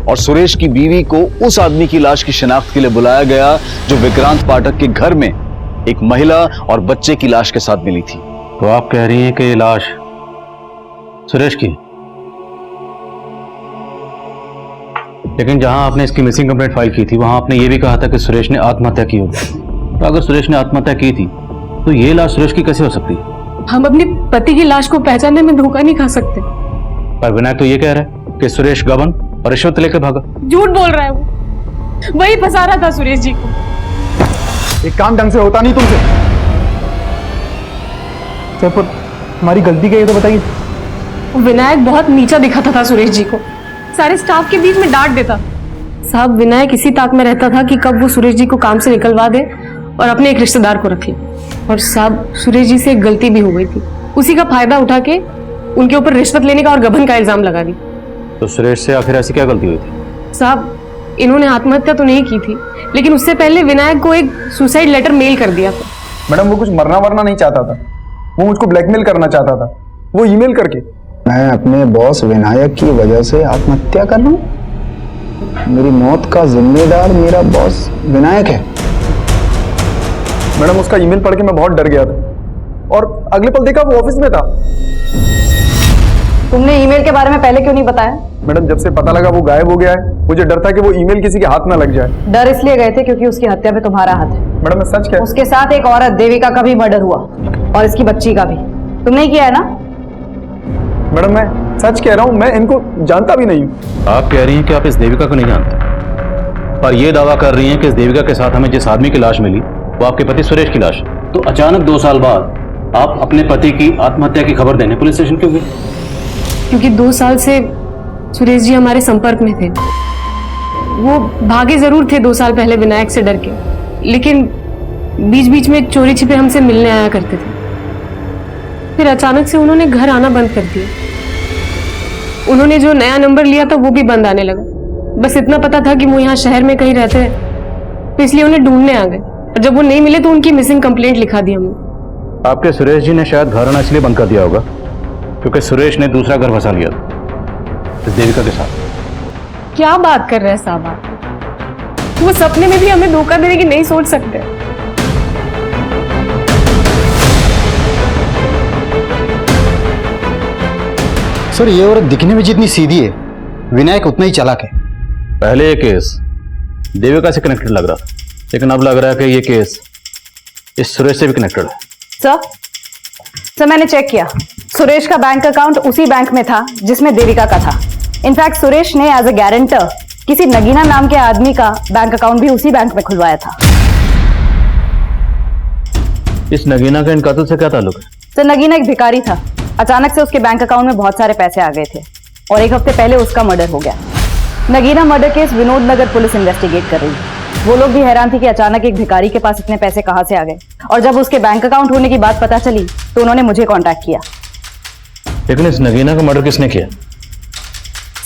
और सुरेश की बीवी को उस आदमी की लाश की शिनाख्त के लिए बुलाया गया जो विक्रांत पाठक के घर में एक महिला और बच्चे की लाश के साथ मिली थी। तो आप कह रही हैं कि ये लाश सुरेश की? लेकिन जहां आपने इसकी मिसिंग कंप्लेंट फाइल की थी वहां आपने ये भी कहा था कि सुरेश ने आत्महत्या की होगी। तो अगर सुरेश ने आत्महत्या की थी तो ये लाश सुरेश की कैसे हो सकती है? हम अपने पति की लाश को पहचानने में धोखा नहीं खा सकते। पर विनायक तो ये कह रहा है कि सुरेश गबन और रिश्वत लेकर भागा। झूठ बोल रहा है वो, वही फंसा रहा था सुरेश जी को। एक काम ढंग से होता नहीं तुमसे। सर पर हमारी गलती क्या है तो बताइए। विनायक बहुत नीचा दिखाता था सुरेश जी को, सारे स्टाफ के बीच में डांट देता। साहब विनायक इसी ताक में रहता था कि कब वो सुरेश जी को काम से निकलवा दे और अपने एक रिश्तेदार को रख ले। और साहब सुरेश जी से एक गलती भी हो गई थी, उसी का फायदा उठा के उनके ऊपर रिश्वत लेने का और गबन का इल्जाम लगा दी। तो सुरेश से आखिर ऐसी क्या गलती हुई थी? साहब इन्होंने आत्महत्या तो नहीं की थी, लेकिन उससे पहले विनायक को एक सुसाइड लेटर मेल कर दिया था। मैडम वो कुछ मरना वरना नहीं चाहता था, वो मुझको ब्लैकमेल करना चाहता था, वो ईमेल करके। मैं अपने बॉस विनायक की वजह से आत्महत्या कर रहा हूँ? मेरी मौत का जिम्मेदार मेरा बॉस विनायक है। मैडम उसका ईमेल पढ़ के मैं बहुत डर गया था और अगले पल देखा वो ऑफिस में था। तुमने ईमेल के बारे में पहले क्यों नहीं बताया? मैडम जब से पता लगा वो गायब हो गया है, मुझे डर था कि वो ईमेल किसी के हाथ ना लग जाए। डर इसलिए गए थे क्योंकि उसकी हत्या में तुम्हारा हाथ है। मैडम मैं सच कह, उसके साथ एक औरत देविका का भी मर्डर हुआ और इसकी बच्ची का भी। तुमने किया है ना? मैडम मैं सच कह रहा हूँ, मैं इनको जानता भी नहीं हूँ। आप कह रही हैं कि आप इस देविका को नहीं जानते, पर यह दावा कर रही हैं कि इस देविका के साथ हमें जिस आदमी की लाश मिली वो आपके पति सुरेश की लाश है। तो अचानक 2 साल बाद आप अपने पति की आत्महत्या की खबर देने पुलिस स्टेशन क्यों गए? क्योंकि 2 साल से सुरेश जी हमारे संपर्क में थे। वो भागे जरूर थे 2 साल पहले विनायक से डर के, लेकिन बीच बीच में चोरी छिपे हमसे मिलने आया करते थे। फिर अचानक से उन्होंने घर आना बंद कर दिया। उन्होंने जो नया नंबर लिया था वो भी बंद आने लगा। बस इतना पता था कि वो यहाँ शहर में कहीं रहते हैं, तो इसलिए उन्हें ढूंढने आ गए। और जब वो नहीं मिले तो उनकी मिसिंग कंप्लेंट लिखा दी हमने। आपके सुरेश जी ने शायद घर आना इसलिए बंद कर दिया होगा क्योंकि सुरेश ने दूसरा घर बसा लिया था इस देविका के साथ। क्या बात कर रहे हैं साहब आप? वो सपने में भी हमें धोखा देने की नहीं सोच सकते। सर ये औरत दिखने में जितनी सीधी है, विनायक उतना ही चालाक है। पहले ये केस देविका से कनेक्टेड लग रहा था, लेकिन अब लग रहा है कि ये केस इस सुरेश से भी कनेक्टेड है। सर मैंने चेक किया, सुरेश का बैंक अकाउंट उसी बैंक में था जिसमें देविका का था। इनफैक्ट सुरेश ने एज अ गारंटर किसी नगीना नाम के आदमी का बैंक अकाउंट भी उसी बैंक में खुलवाया था। इस नगीना का इन कत्ल से क्या ताल्लुक है? सर नगीना एक भिखारी था। अचानक से उसके बैंक अकाउंट में बहुत सारे पैसे आ गए थे और 1 हफ्ते पहले उसका मर्डर हो गया। नगीना मर्डर केस विनोद नगर पुलिस इन्वेस्टिगेट कर रही है। वो लोग भी हैरान थी कि अचानक एक भिखारी के पास इतने पैसे कहां से आ गए, और जब उसके बैंक अकाउंट होने की बात पता चली तो उन्होंने मुझे कांटेक्ट किया। लेकिन इस नगीना का मर्डर किसने किया?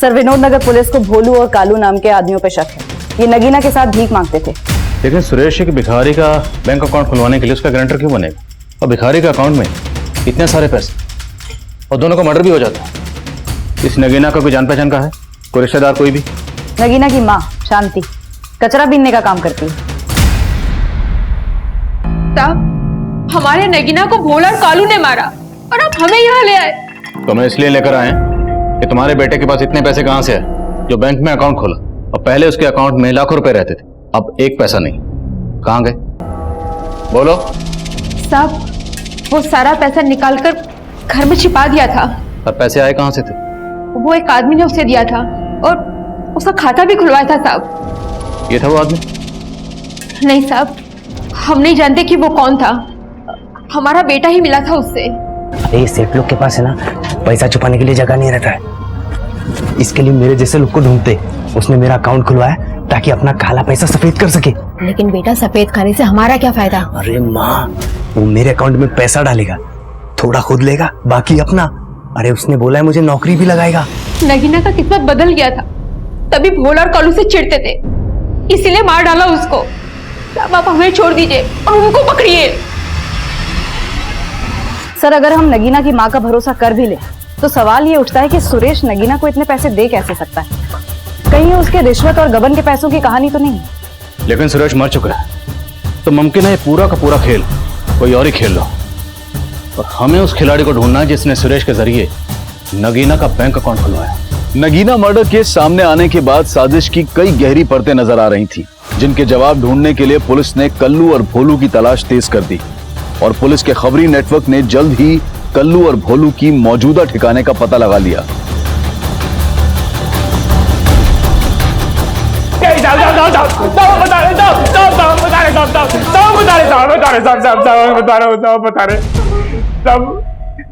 सर विनोद नगर पुलिस को भोलू और कालू नाम के आदमियों पे शक है। ये नगीना के साथ भीख मांगते थे। लेकिन सुरेश की भिखारी का बैंक अकाउंट खुलवाने के लिए उसका गारंटर क्यों बनेगा? और भिखारी के अकाउंट में इतने सारे पैसे और दोनों का मर्डर भी हो जाता है। इस नगीना का कोई जान पहचान का है? कोई रिश्तेदार कोई भी? नगीना की माँ शांति कचरा बीनने का काम करती है। साहब हमारे नगीना को भोला और कालू ने मारा और आप हमें यहाँ ले आए। तो मैं इसलिए लेकर आए कि तुम्हारे बेटे के पास इतने पैसे कहां से आए जो बैंक में अकाउंट खोला, और पहले उसके अकाउंट में लाखों रुपए रहते थे, अब 1 पैसा नहीं। कहां गए? बोलो। साहब वो सारा पैसा निकालकर घर में छिपा दिया था। और पैसे आए कहां से थे? वो एक आदमी ने उसे दिया था और उसका खाता भी खुलवाया था साहब। ये था वो आदमी? नहीं साहब, हम नहीं जानते कि वो कौन था। हमारा बेटा ही मिला था उससे। अरे सेठ लोग के पास है ना, पैसा छुपाने के लिए जगह नहीं रहता है। इसके लिए मेरे जैसे लोग को ढूंढते। उसने मेरा अकाउंट खुलवाया ताकि अपना काला पैसा सफेद कर सके। लेकिन बेटा सफेद खाने से हमारा क्या फायदा? अरे माँ, वो मेरे अकाउंट में पैसा डालेगा, थोड़ा खुद लेगा, बाकी अपना। अरे उसने बोला है मुझे नौकरी भी लगाएगा। नगीना का किस्मत बदल गया था, तभी भोला और कालू से चिढ़ते थे, इसीलिए मार डाला उसको। अब आप हमें छोड़ दीजिए और उनको पकड़िए। सर अगर हम नगीना की माँ का भरोसा कर भी ले तो सवाल ये उठता है कि सुरेश नगीना को इतने पैसे दे कैसे सकता है? कहीं उसके रिश्वत और गबन के पैसों की कहानी तो नहीं? लेकिन सुरेश मर चुका है, तो मुमकिन है पूरा का पूरा खेल कोई और ही खेल रहा, और हमें उस खिलाड़ी को ढूंढना है जिसने सुरेश के जरिए नगीना का बैंक अकाउंट खुलवाया। नगीना मर्डर केस सामने आने के बाद साजिश की कई गहरी परतें नजर आ रही थी, जिनके जवाब ढूंढने के लिए पुलिस ने कल्लू और भोलू की तलाश तेज कर दी, और पुलिस के खबरी नेटवर्क ने जल्द ही कल्लू और भोलू की मौजूदा ठिकाने का पता लगा लिया।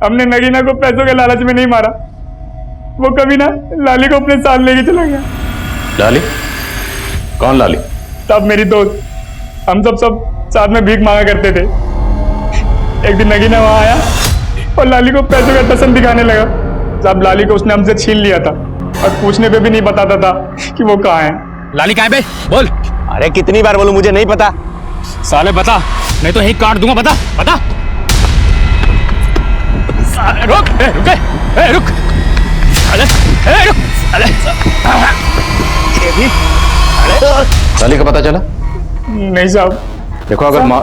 हमने नगीना को पैसों के लालच में नहीं मारा, वो कभी ना लाली को अपने साथ लेके चला गया। लाली? कौन लाली? तब मेरी दोस्त, हम सब साथ में भीख मांगा करते थे। एक दिन नगीना वहां आया और लाली को पैसों का टसन दिखाने लगा। जब लाली को उसने हमसे छीन लिया था और पूछने पे भी नहीं बताता था कि वो कहाँ है। लाली कहाँ है बे? बोल। अरे कितनी बार बोलूं, मुझे नहीं पता। साले बता, नहीं तो यही काट दूंगा। बता बता। साले रुक, रुक। अरे रुक, अरे ये भी। लाली का पता चला? नहीं साहब। देखो अगर माँ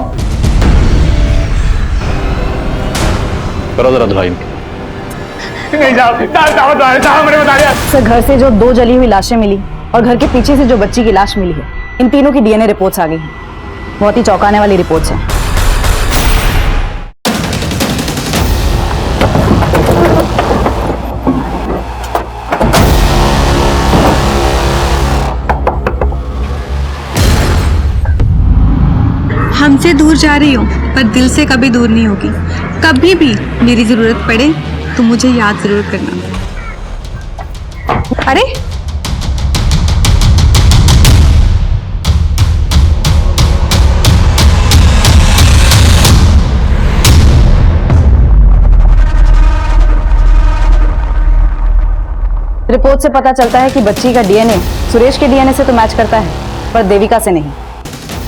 करो जरा धुलाई। नहीं साहब, सर घर से जो 2 जली हुई लाशें मिली और घर के पीछे से जो बच्ची की लाश मिली है, इन तीनों की डीएनए रिपोर्ट्स आ गई हैं। बहुत ही चौंकाने वाली रिपोर्ट्स हैं। हमसे दूर जा रही हूँ। पर दिल से कभी दूर नहीं होगी। कभी भी मेरी जरूरत पड़े तो मुझे याद जरूर करना। अरे रिपोर्ट से पता चलता है कि बच्ची का डीएनए सुरेश के डीएनए से तो मैच करता है, पर देविका से नहीं।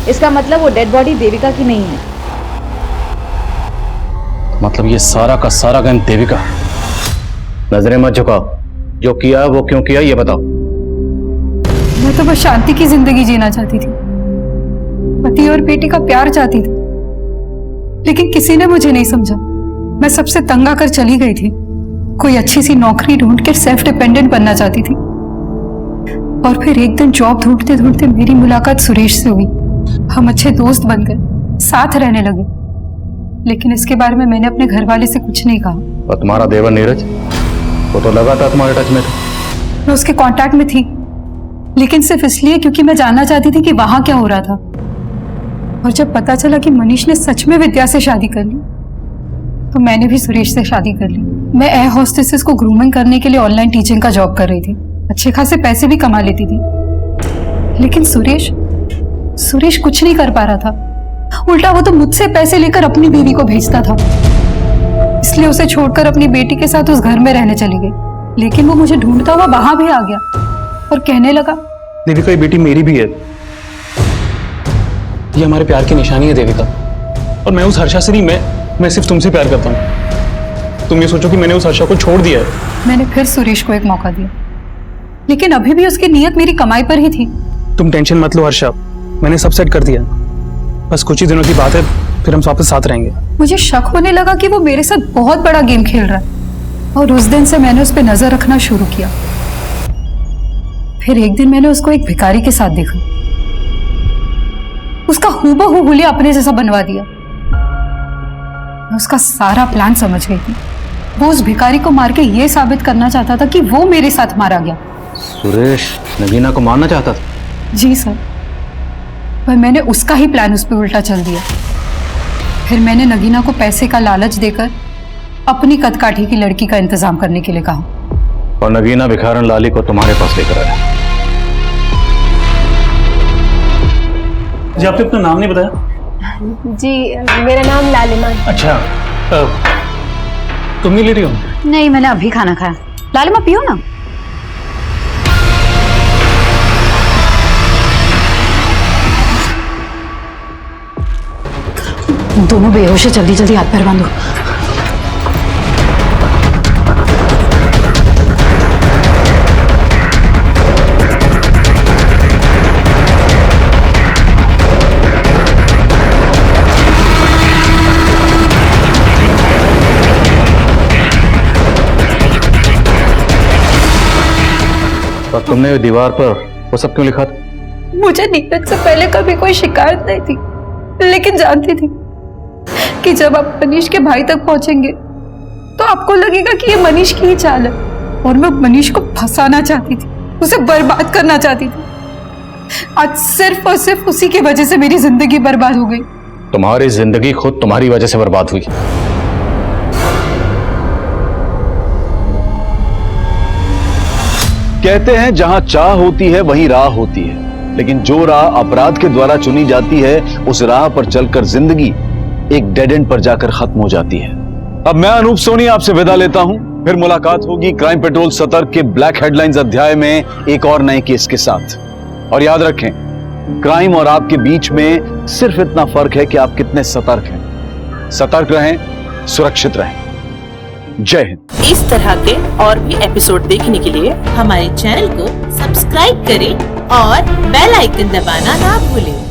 इसका मतलब वो डेड बॉडी देविका की नहीं है। मतलब ये सारा का सारा गेम देविका। नजरें मत झुकाओ, जो किया वो क्यों किया ये बताओ। मैं तो बस शांति की जिंदगी जीना चाहती थी, पति और बेटी का प्यार चाहती थी, लेकिन किसी ने मुझे नहीं समझा। मैं सबसे तंग आकर चली गई थी। कोई अच्छी सी नौकरी ढूंढ कर सेल्फ डिपेंडेंट बनना चाहती थी। और फिर एक दिन जॉब ढूंढते ढूंढते मेरी मुलाकात सुरेश से हुई। हम अच्छे दोस्त बन गए, साथ रहने लगे। लेकिन इसके बारे में मैंने अपने घर वाले से कुछ नहीं कहा। और तुम्हारा देवर नीरज, वो तो लगातार तुम्हारे टच में था। मैं उसके कांटेक्ट में थी, लेकिन सिर्फ इसलिए क्योंकि मैं जानना चाहती थी कि वहां क्या हो रहा था। और जब पता चला कि मनीष ने सच में विद्या से शादी कर ली, तो मैंने भी सुरेश से शादी कर ली। मैं एयर होस्टेसेस को ग्रूमिंग करने के लिए ऑनलाइन टीचिंग का जॉब कर रही थी। अच्छे खासे पैसे भी कमा लेती थी। लेकिन सुरेश कुछ नहीं कर पा रहा था। उल्टा वो तो मुझसे पैसे लेकर अपनी बीवी को भेजता था। इसलिए उसे छोड़कर अपनी बेटी के साथ उस घर में रहने चली गई। लेकिन वो मुझे ढूंढता हुआ वहां भी आ गया और कहने लगा, देविका ये बेटी मेरी भी है। ये हमारे प्यार की निशानी है देविका। और मैं उस हर्षा से नहीं, मैं सिर्फ तुमसे प्यार करता हूँ। तुम ये सोचो कि मैंने उस हर्षा को छोड़ दिया है। मैंने फिर सुरेश को एक मौका दिया, लेकिन अभी भी उसकी नीयत मेरी कमाई पर ही थी। तुम टेंशन मत लो हर्षा, मैंने सब सेट कर दिया। बस कुछ ही दिनों की बात है, फिर हम वापस साथ रहेंगे। मुझे शक होने लगा कि वो मेरे साथ बहुत बड़ा गेम खेल रहा है। और उस दिन से मैंने उस पर नजर रखना शुरू किया। फिर एक दिन मैंने उसको एक भिखारी के साथ देखा। उसका हूबहू हुलिया अपने जैसा बनवा दिया। मैं उसका सारा प्लान समझ गई थी। वो उस भिखारी को मार के ये साबित करना चाहता था कि वो मेरे साथ मारा गया। सुरेश नगीना को मारना चाहता था? जी सर, पर मैंने उसका ही प्लान उस पर उल्टा चल दिया। फिर मैंने नगीना को पैसे का लालच देकर अपनी कदकाठी की लड़की का इंतजाम करने के लिए कहा। और नगीना भिखारन लाली को तुम्हारे पास लेकर आया। जी आपने अपना नाम नहीं बताया? जी मेरा नाम लालिमा है। अच्छा, तुम नहीं ले रही हो? नहीं, मैंने अभी खाना खाया। लालिमा पियो ना। दोनों बेहोश है, जल्दी जल्दी हाथ पैर बांधो। और तुमने दीवार पर वो सब क्यों लिखा था? मुझे नीरज से पहले कभी कोई शिकायत नहीं थी, लेकिन जानती थी कि जब आप मनीष के भाई तक पहुंचेंगे तो आपको लगेगा कि ये मनीष की ही चाल है। और मैं मनीष को फंसाना चाहती थी, उसे बर्बाद करना चाहती थी। आज सिर्फ और सिर्फ उसी की वजह से मेरी जिंदगी बर्बाद हो गई। तुम्हारी जिंदगी खुद तुम्हारी वजह से बर्बाद हुई। कहते हैं जहां चाह होती है वहीं राह होती है, लेकिन जो राह अपराध के द्वारा चुनी जाती है उस राह पर चलकर जिंदगी एक डेड एंड पर जाकर खत्म हो जाती है। अब मैं अनूप सोनी आपसे विदा लेता हूं। फिर मुलाकात होगी क्राइम पेट्रोल सतर्क के ब्लैक हेडलाइंस अध्याय में एक और नए केस के साथ। और याद रखें, क्राइम और आपके बीच में सिर्फ इतना फर्क है कि आप कितने सतर्क हैं। सतर्क रहें, सुरक्षित रहें। जय हिंद। इस तरह के और भी एपिसोड देखने के लिए हमारे चैनल को सब्सक्राइब करें और बेल आइकन दबाना ना भूलें।